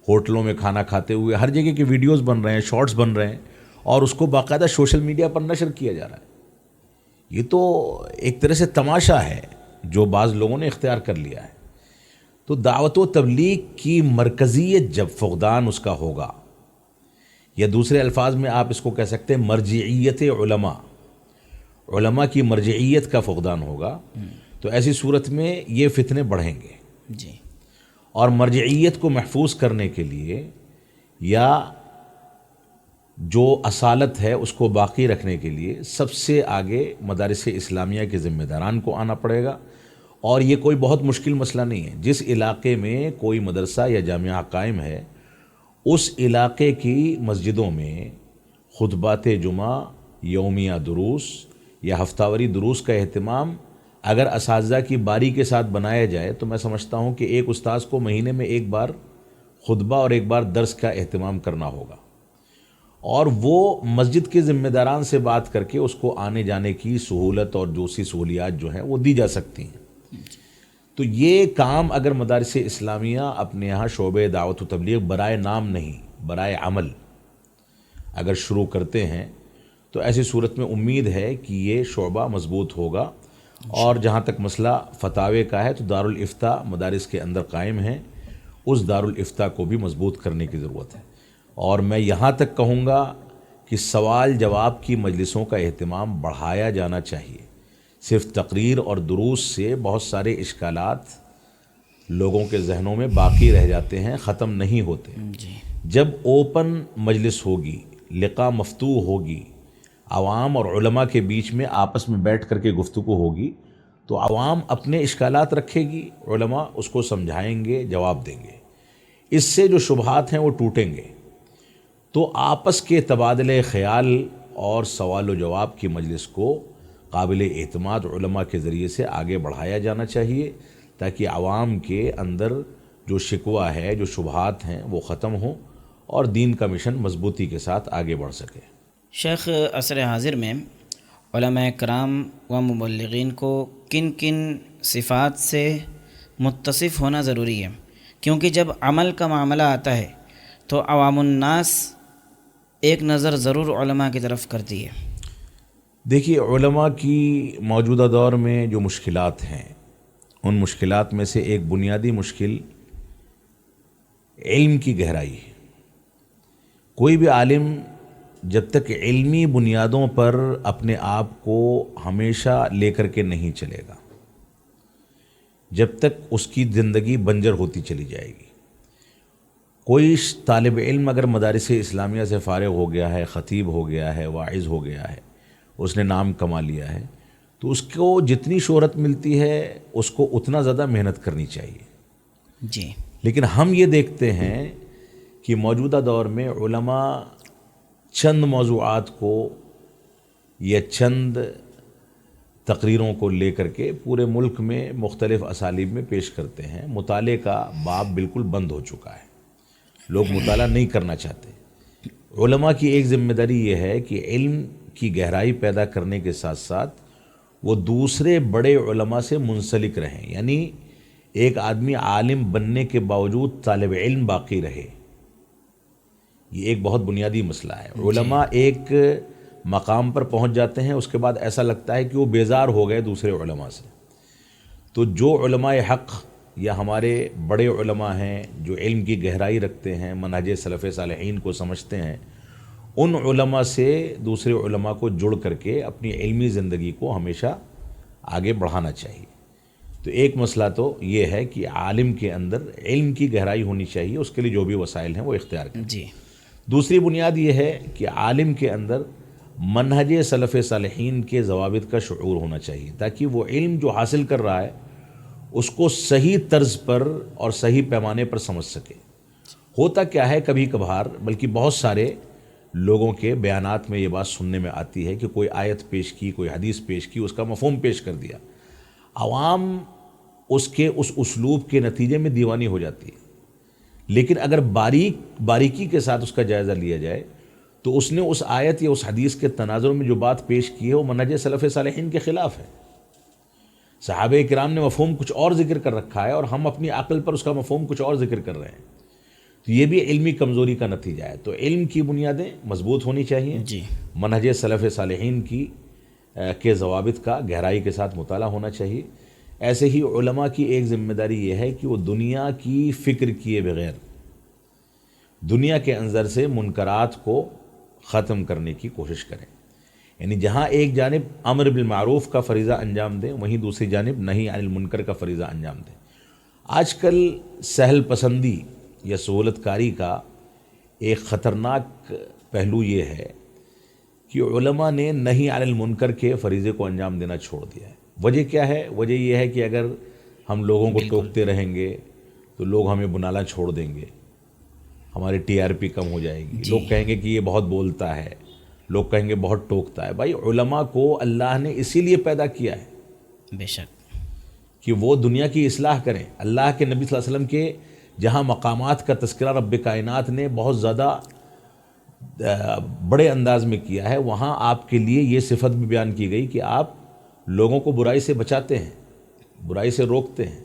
ہوٹلوں میں کھانا کھاتے ہوئے، ہر جگہ کے ویڈیوز بن رہے ہیں، شارٹس بن رہے ہیں، اور اس کو باقاعدہ سوشل میڈیا پر نشر کیا جا رہا ہے۔ یہ تو ایک طرح سے تماشا ہے جو بعض لوگوں نے اختیار کر لیا ہے۔ تو دعوت و تبلیغ کی مرکزیت جب فقدان اس کا ہوگا، یا دوسرے الفاظ میں آپ اس کو کہہ سکتے ہیں مرجعیت علماء کی مرجعیت کا فقدان ہوگا، تو ایسی صورت میں یہ فتنے بڑھیں گے۔ جی، اور مرجعیت کو محفوظ کرنے کے لیے یا جو اصالت ہے اس کو باقی رکھنے کے لیے سب سے آگے مدارس اسلامیہ کے ذمہ داران کو آنا پڑے گا۔ اور یہ کوئی بہت مشکل مسئلہ نہیں ہے۔ جس علاقے میں کوئی مدرسہ یا جامعہ قائم ہے، اس علاقے کی مسجدوں میں خطبات جمعہ، یومیہ دروس یا ہفتہ واری دروس کا اہتمام اگر اساتذہ کی باری کے ساتھ بنایا جائے تو میں سمجھتا ہوں کہ ایک استاذ کو مہینے میں ایک بار خطبہ اور ایک بار درس کا اہتمام کرنا ہوگا، اور وہ مسجد کے ذمہ داران سے بات کر کے اس کو آنے جانے کی سہولت اور دوسری سہولیات جو ہیں وہ دی جا سکتی ہیں۔ تو یہ کام اگر مدارس اسلامیہ اپنے یہاں شعبہ دعوت و تبلیغ برائے نام نہیں، برائے عمل اگر شروع کرتے ہیں تو ایسی صورت میں امید ہے کہ یہ شعبہ مضبوط ہوگا۔ اور جہاں تک مسئلہ فتاوے کا ہے تو دارالافتاء مدارس کے اندر قائم ہیں، اس دارالافتاء کو بھی مضبوط کرنے کی ضرورت ہے۔ اور میں یہاں تک کہوں گا کہ سوال جواب کی مجلسوں کا اہتمام بڑھایا جانا چاہیے۔ صرف تقریر اور دروس سے بہت سارے اشکالات لوگوں کے ذہنوں میں باقی رہ جاتے ہیں، ختم نہیں ہوتے۔ جب اوپن مجلس ہوگی، لقاء مفتوح ہوگی، عوام اور علماء کے بیچ میں آپس میں بیٹھ کر کے گفتگو ہوگی، تو عوام اپنے اشکالات رکھے گی، علماء اس کو سمجھائیں گے، جواب دیں گے۔ اس سے جو شبہات ہیں وہ ٹوٹیں گے۔ تو آپس کے تبادلے خیال اور سوال و جواب کی مجلس کو قابل اعتماد علماء کے ذریعے سے آگے بڑھایا جانا چاہیے، تاکہ عوام کے اندر جو شکوہ ہے، جو شبہات ہیں وہ ختم ہوں اور دین کا مشن مضبوطی کے ساتھ آگے بڑھ سکے۔ شیخ، عصر حاضر میں علماء کرام و مبلغین کو کن کن صفات سے متصف ہونا ضروری ہے؟ کیونکہ جب عمل کا معاملہ آتا ہے تو عوام الناس ایک نظر ضرور علماء کی طرف کرتی ہے۔ دیکھیے، علماء کی موجودہ دور میں جو مشکلات ہیں، ان مشکلات میں سے ایک بنیادی مشکل علم کی گہرائی ہے۔ کوئی بھی عالم جب تک علمی بنیادوں پر اپنے آپ کو ہمیشہ لے کر کے نہیں چلے گا، جب تک اس کی زندگی بنجر ہوتی چلی جائے گی۔ کوئی طالب علم اگر مدارس اسلامیہ سے فارغ ہو گیا ہے، خطیب ہو گیا ہے، واعظ ہو گیا ہے، اس نے نام کما لیا ہے، تو اس کو جتنی شہرت ملتی ہے اس کو اتنا زیادہ محنت کرنی چاہیے۔ جی، لیکن ہم یہ دیکھتے ہیں کہ موجودہ دور میں علماء چند موضوعات کو یا چند تقریروں کو لے کر کے پورے ملک میں مختلف اسالیب میں پیش کرتے ہیں۔ مطالعے کا باب بالکل بند ہو چکا ہے، لوگ مطالعہ نہیں کرنا چاہتے۔ علماء کی ایک ذمہ داری یہ ہے کہ علم کی گہرائی پیدا کرنے کے ساتھ ساتھ وہ دوسرے بڑے علماء سے منسلک رہیں، یعنی ایک آدمی عالم بننے کے باوجود طالب علم باقی رہے۔ یہ ایک بہت بنیادی مسئلہ ہے۔ علماء ایک مقام پر پہنچ جاتے ہیں، اس کے بعد ایسا لگتا ہے کہ وہ بیزار ہو گئے دوسرے علماء سے۔ تو جو علماء حق یا ہمارے بڑے علماء ہیں جو علم کی گہرائی رکھتے ہیں، منہج سلف صالحین کو سمجھتے ہیں، ان علماء سے دوسرے علماء کو جڑ کر کے اپنی علمی زندگی کو ہمیشہ آگے بڑھانا چاہیے۔ تو ایک مسئلہ تو یہ ہے کہ عالم کے اندر علم کی گہرائی ہونی چاہیے، اس کے لیے جو بھی وسائل ہیں وہ اختیار کریں۔ جی، دوسری بنیاد یہ ہے کہ عالم کے اندر منہج سلف صالحین کے ضوابط کا شعور ہونا چاہیے، تاکہ وہ علم جو حاصل کر رہا ہے اس کو صحیح طرز پر اور صحیح پیمانے پر سمجھ سکے۔ ہوتا کیا ہے کبھی کبھار، بلکہ بہت سارے لوگوں کے بیانات میں یہ بات سننے میں آتی ہے کہ کوئی آیت پیش کی، کوئی حدیث پیش کی، اس کا مفہوم پیش کر دیا، عوام اس کے اس اسلوب کے نتیجے میں دیوانی ہو جاتی ہے۔ لیکن اگر باریکی کے ساتھ اس کا جائزہ لیا جائے تو اس نے اس آیت یا اس حدیث کے تناظر میں جو بات پیش کی ہے وہ منہج سلف صالحین کے خلاف ہے. صحابہ کرام نے مفہوم کچھ اور ذکر کر رکھا ہے اور ہم اپنی عقل پر اس کا مفہوم کچھ اور ذکر کر رہے ہیں. تو یہ بھی علمی کمزوری کا نتیجہ ہے. تو علم کی بنیادیں مضبوط ہونی چاہیے. جی. منہج سلف صالحین کے ضوابط کا گہرائی کے ساتھ مطالعہ ہونا چاہیے. ایسے ہی علماء کی ایک ذمہ داری یہ ہے کہ وہ دنیا کی فکر کیے بغیر دنیا کے اندر سے منکرات کو ختم کرنے کی کوشش کریں. یعنی جہاں ایک جانب امر بالمعروف کا فریضہ انجام دیں وہیں دوسری جانب نہی عن المنکر کا فریضہ انجام دیں. آج کل سہل پسندی یا سہولت کاری کا ایک خطرناک پہلو یہ ہے کہ علماء نے نہی عن المنکر کے فریضے کو انجام دینا چھوڑ دیا ہے. وجہ کیا ہے؟ وجہ یہ ہے کہ اگر ہم لوگوں کو ٹوکتے رہیں گے تو لوگ ہمیں بنانا چھوڑ دیں گے, ہماری TRP کم ہو جائے گی. لوگ کہیں گے کہ یہ بہت بولتا ہے, لوگ کہیں گے بہت ٹوکتا ہے. بھائی علماء کو اللہ نے اسی لیے پیدا کیا ہے بے شک کہ وہ دنیا کی اصلاح کریں. اللہ کے نبی صلی اللہ علیہ وسلم کے جہاں مقامات کا تذکرہ رب کائنات نے بہت زیادہ بڑے انداز میں کیا ہے, وہاں آپ کے لیے یہ صفت بھی بیان کی گئی کہ آپ لوگوں کو برائی سے بچاتے ہیں, برائی سے روکتے ہیں.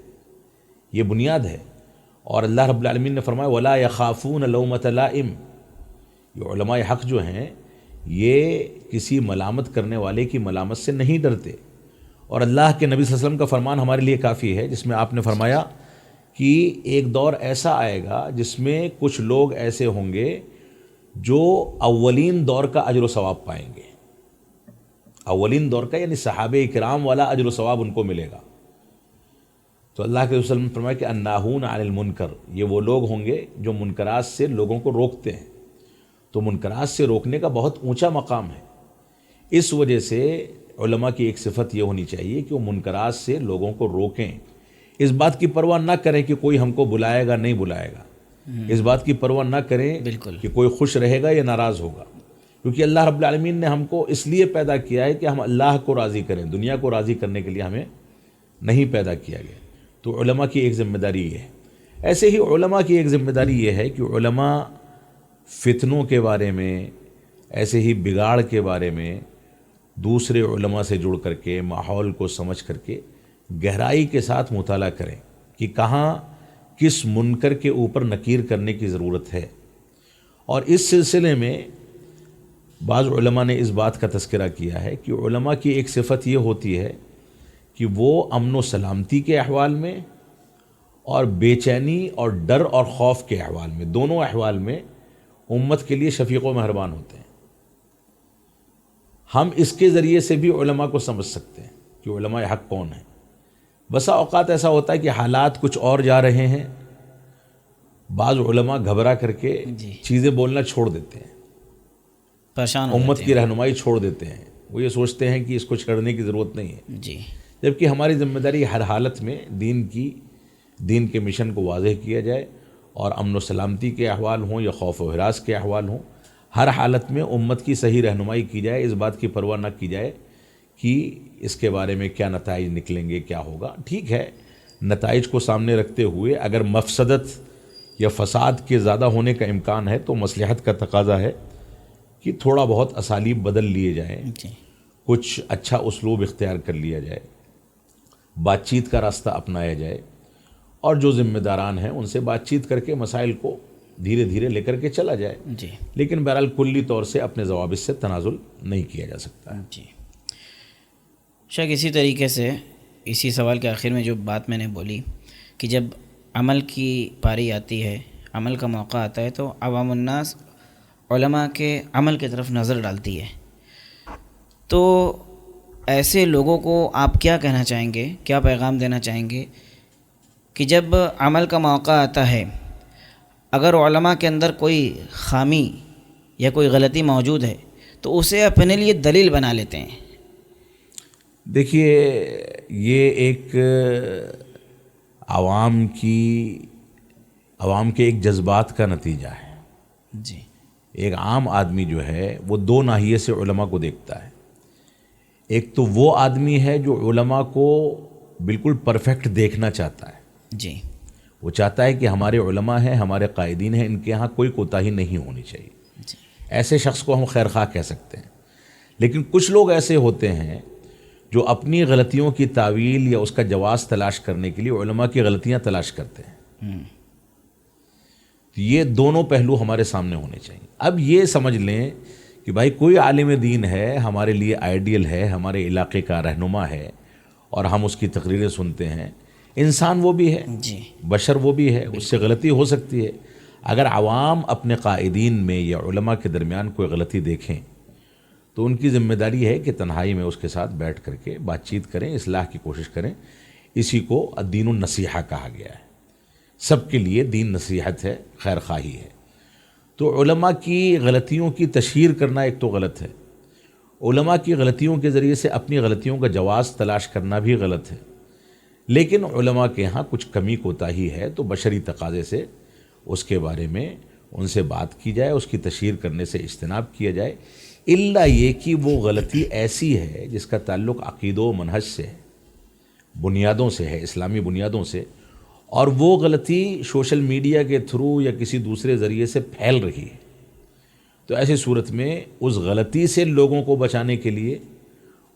یہ بنیاد ہے. اور اللہ رب العالمین نے فرمایا وَلَا يَخَافُونَ لَوْمَةَ لَائِمٍ. یہ علماء حق جو ہیں یہ کسی ملامت کرنے والے کی ملامت سے نہیں ڈرتے. اور اللہ کے نبی صلی اللہ علیہ وسلم کا فرمان ہمارے لیے کافی ہے جس میں آپ نے فرمایا کہ ایک دور ایسا آئے گا جس میں کچھ لوگ ایسے ہوں گے جو اولین دور کا اجر و ثواب پائیں گے. اولین دور کا یعنی صحابہ کرام والا اجر و ثواب ان کو ملے گا. تو اللہ کے رسول نے فرمایا کہ الناہون عن المنکر, یہ وہ لوگ ہوں گے جو منکرات سے لوگوں کو روکتے ہیں. تو منکرات سے روکنے کا بہت اونچا مقام ہے. اس وجہ سے علماء کی ایک صفت یہ ہونی چاہیے کہ وہ منکرات سے لوگوں کو روکیں. اس بات کی پرواہ نہ کریں کہ کوئی ہم کو بلائے گا نہیں بلائے گا. اس بات کی پرواہ نہ کریں کہ کوئی خوش رہے گا یا ناراض ہوگا. کیونکہ اللہ رب العالمین نے ہم کو اس لیے پیدا کیا ہے کہ ہم اللہ کو راضی کریں. دنیا کو راضی کرنے کے لیے ہمیں نہیں پیدا کیا گیا. تو علماء کی ایک ذمہ داری یہ ہے. ایسے ہی علماء کی ایک ذمہ داری یہ ہے کہ علماء فتنوں کے بارے میں, ایسے ہی بگاڑ کے بارے میں دوسرے علماء سے جڑ کر کے ماحول کو سمجھ کر کے گہرائی کے ساتھ مطالعہ کریں کہ کہاں کس منکر کے اوپر نکیر کرنے کی ضرورت ہے. اور اس سلسلے میں بعض علماء نے اس بات کا تذکرہ کیا ہے کہ علماء کی ایک صفت یہ ہوتی ہے کہ وہ امن و سلامتی کے احوال میں اور بے چینی اور ڈر اور خوف کے احوال میں, دونوں احوال میں امت کے لیے شفیق و مہربان ہوتے ہیں. ہم اس کے ذریعے سے بھی علماء کو سمجھ سکتے ہیں کہ علماء حق کون ہیں. بسا اوقات ایسا ہوتا ہے کہ حالات کچھ اور جا رہے ہیں, بعض علماء گھبرا کر کے چیزیں بولنا چھوڑ دیتے ہیں, پریشان امت کی رہنمائی چھوڑ دیتے ہیں. وہ یہ سوچتے ہیں کہ اس کو چھڑنے کی ضرورت نہیں ہے. جی. جبکہ ہماری ذمہ داری ہر حالت میں دین کے مشن کو واضح کیا جائے, اور امن و سلامتی کے احوال ہوں یا خوف و ہراس کے احوال ہوں, ہر حالت میں امت کی صحیح رہنمائی کی جائے. اس بات کی پرواہ نہ کی جائے کہ اس کے بارے میں کیا نتائج نکلیں گے, کیا ہوگا. ٹھیک ہے, نتائج کو سامنے رکھتے ہوئے اگر مفسدت یا فساد کے زیادہ ہونے کا امکان ہے تو مصلحت کا تقاضا ہے کہ تھوڑا بہت اسالیب بدل لیے جائیں, کچھ اچھا اسلوب اختیار کر لیا جائے, بات چیت کا راستہ اپنایا جائے, اور جو ذمہ داران ہیں ان سے بات چیت کر کے مسائل کو دھیرے دھیرے لے کر کے چلا جائے. جی. لیکن بہرحال کلی طور سے اپنے ضوابط سے تنازل نہیں کیا جا سکتا ہے. جی. شاید اسی طریقے سے اسی سوال کے آخر میں جو بات میں نے بولی کہ جب عمل کی پاری آتی ہے, عمل کا موقع آتا ہے, تو عوام الناس علماء کے عمل کی طرف نظر ڈالتی ہے. تو ایسے لوگوں کو آپ کیا کہنا چاہیں گے, کیا پیغام دینا چاہیں گے کہ جب عمل کا موقع آتا ہے اگر علماء کے اندر کوئی خامی یا کوئی غلطی موجود ہے تو اسے اپنے لیے دلیل بنا لیتے ہیں؟ دیکھیے, یہ ایک عوام کے ایک جذبات کا نتیجہ ہے. جی. ایک عام آدمی جو ہے وہ دو ناحیے سے علماء کو دیکھتا ہے. ایک تو وہ آدمی ہے جو علماء کو بالکل پرفیکٹ دیکھنا چاہتا ہے. جی. وہ چاہتا ہے کہ ہمارے علماء ہیں, ہمارے قائدین ہیں, ان کے ہاں کوئی کوتاہی نہیں ہونی چاہیے. جی. ایسے شخص کو ہم خیر خواہ کہہ سکتے ہیں. لیکن کچھ لوگ ایسے ہوتے ہیں جو اپنی غلطیوں کی تعویل یا اس کا جواز تلاش کرنے کے لیے علماء کی غلطیاں تلاش کرتے ہیں. یہ دونوں پہلو ہمارے سامنے ہونے چاہیے. اب یہ سمجھ لیں کہ بھائی کوئی عالم دین ہے, ہمارے لیے آئیڈیل ہے, ہمارے علاقے کا رہنما ہے, اور ہم اس کی تقریریں سنتے ہیں. انسان وہ بھی ہے, جی, بشر وہ بھی ہے, اس سے غلطی ہو سکتی ہے. اگر عوام اپنے قائدین میں یا علماء کے درمیان کوئی غلطی دیکھیں تو ان کی ذمہ داری ہے کہ تنہائی میں اس کے ساتھ بیٹھ کر کے بات چیت کریں, اصلاح کی کوشش کریں. اسی کو الدین النصیحہ کہا گیا ہے. سب کے لیے دین نصیحت ہے, خیر خواہی ہے. تو علماء کی غلطیوں کی تشہیر کرنا ایک تو غلط ہے, علماء کی غلطیوں کے ذریعے سے اپنی غلطیوں کا جواز تلاش کرنا بھی غلط ہے. لیکن علماء کے ہاں کچھ کمی کوتاہی ہے تو بشری تقاضے سے اس کے بارے میں ان سے بات کی جائے, اس کی تشہیر کرنے سے اجتناب کیا جائے. الا یہ کہ وہ غلطی ایسی ہے جس کا تعلق عقیدہ و منہج سے ہے, بنیادوں سے ہے, اسلامی بنیادوں سے, اور وہ غلطی سوشل میڈیا کے تھرو یا کسی دوسرے ذریعے سے پھیل رہی ہے. تو ایسی صورت میں اس غلطی سے لوگوں کو بچانے کے لیے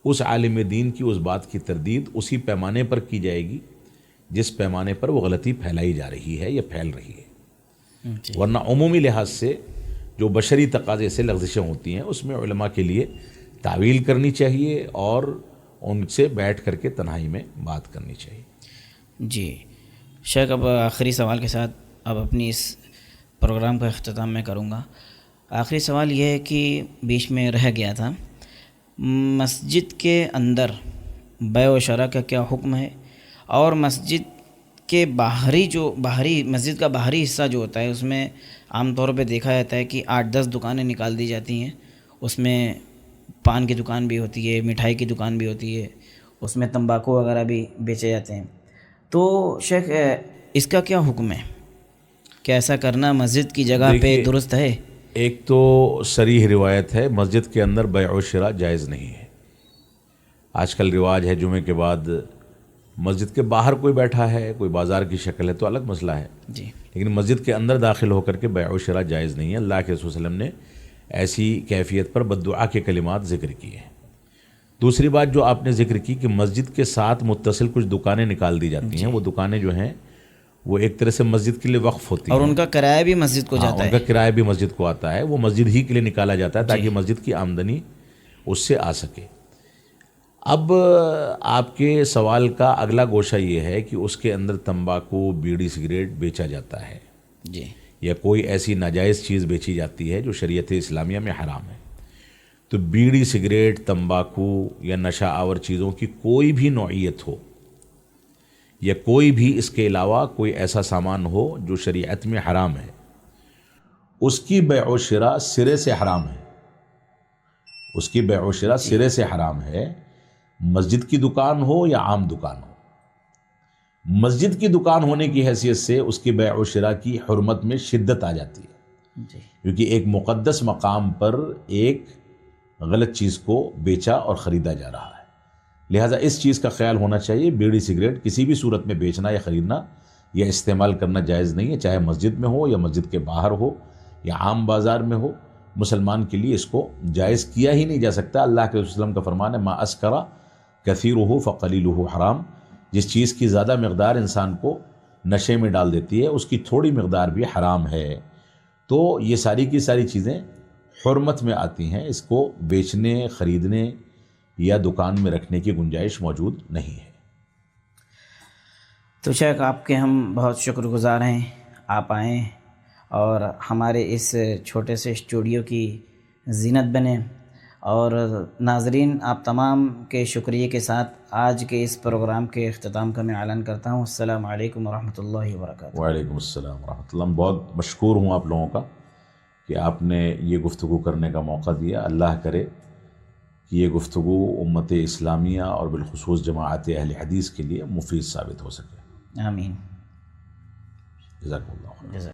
اس عالم دین کی اس بات کی تردید اسی پیمانے پر کی جائے گی جس پیمانے پر وہ غلطی پھیلائی جا رہی ہے یا پھیل رہی ہے. ورنہ عمومی لحاظ سے جو بشری تقاضے سے لغزشیں ہوتی ہیں اس میں علماء کے لیے تعویل کرنی چاہیے اور ان سے بیٹھ کر کے تنہائی میں بات کرنی چاہیے. جی شیخ, اب آخری سوال کے ساتھ اب اپنی اس پروگرام کا اختتام میں کروں گا. آخری سوال یہ ہے کہ بیچ میں رہ گیا تھا, مسجد کے اندر بیع و شرع کا کیا حکم ہے, اور مسجد کے باہری مسجد کا باہری حصہ جو ہوتا ہے اس میں عام طور پہ دیکھا جاتا ہے کہ 8-10 دکانیں نکال دی جاتی ہیں. اس میں پان کی دکان بھی ہوتی ہے, مٹھائی کی دکان بھی ہوتی ہے, اس میں تمباکو وغیرہ بھی بیچے جاتے ہیں. تو شیخ اس کا کیا حکم ہے, کیا ایسا کرنا مسجد کی جگہ پہ درست ہے؟ ایک تو صریح روایت ہے مسجد کے اندر بیع و شراء جائز نہیں ہے. آج کل رواج ہے جمعے کے بعد مسجد کے باہر کوئی بیٹھا ہے, کوئی بازار کی شکل ہے تو الگ مسئلہ ہے, جی, لیکن مسجد کے اندر داخل ہو کر کے بیع و شراء جائز نہیں ہے. اللہ کے رسول صلی اللہ علیہ وسلم نے ایسی کیفیت پر بددعا کے کلمات ذکر کیے ہیں. دوسری بات جو آپ نے ذکر کی کہ مسجد کے ساتھ متصل کچھ دکانیں نکال دی جاتی ہیں, وہ دکانیں جو ہیں وہ ایک طرح سے مسجد کے لیے وقف ہوتی ہیں, اور ان کا کرایہ بھی مسجد کو جاتا ہے. ان کا کرایہ بھی مسجد کو آتا ہے, وہ مسجد ہی کے لیے نکالا جاتا ہے تاکہ مسجد کی آمدنی اس سے آ سکے. اب آپ کے سوال کا اگلا گوشہ یہ ہے کہ اس کے اندر تمباکو, بیڑی, سگریٹ بیچا جاتا ہے, جی, یا کوئی ایسی ناجائز چیز بیچی جاتی ہے جو شریعت اسلامیہ میں حرام ہے. تو بیڑی, سگریٹ, تمباکو یا نشہ آور چیزوں کی کوئی بھی نوعیت ہو یا کوئی بھی اس کے علاوہ کوئی ایسا سامان ہو جو شریعت میں حرام ہے, اس کی بیع و شراء سرے سے حرام ہے. اس کی بیع و شراء سرے سے حرام ہے, مسجد کی دکان ہو یا عام دکان ہو. مسجد کی دکان ہونے کی حیثیت سے اس کی بیع و شراء کی حرمت میں شدت آ جاتی ہے, کیونکہ ایک مقدس مقام پر ایک غلط چیز کو بیچا اور خریدا جا رہا ہے. لہٰذا اس چیز کا خیال ہونا چاہیے, بیڑی سگریٹ کسی بھی صورت میں بیچنا یا خریدنا یا استعمال کرنا جائز نہیں ہے, چاہے مسجد میں ہو یا مسجد کے باہر ہو یا عام بازار میں ہو. مسلمان کے لیے اس کو جائز کیا ہی نہیں جا سکتا. اللہ کے رسول صلی اللہ علیہ وسلم کا فرمان ہے, ما اسکرا کثیرہ فقلیلہ حرام. جس چیز کی زیادہ مقدار انسان کو نشے میں ڈال دیتی ہے اس کی تھوڑی مقدار بھی حرام ہے. تو یہ ساری کی ساری چیزیں حرمت میں آتی ہیں, اس کو بیچنے, خریدنے یا دکان میں رکھنے کی گنجائش موجود نہیں ہے. تو شیخ آپ کے ہم بہت شکر گزار ہیں, آپ آئیں اور ہمارے اس چھوٹے سے اسٹوڈیو کی زینت بنیں. اور ناظرین آپ تمام کے شکریہ کے ساتھ آج کے اس پروگرام کے اختتام کا میں اعلان کرتا ہوں. السلام علیکم ورحمۃ اللہ وبرکاتہ. وعلیکم السلام ورحمۃ اللہ. بہت مشکور ہوں آپ لوگوں کا کہ آپ نے یہ گفتگو کرنے کا موقع دیا. اللہ کرے کہ یہ گفتگو امت اسلامیہ اور بالخصوص جماعت اہل حدیث کے لیے مفید ثابت ہو سکے. آمین. جزاک اللہ.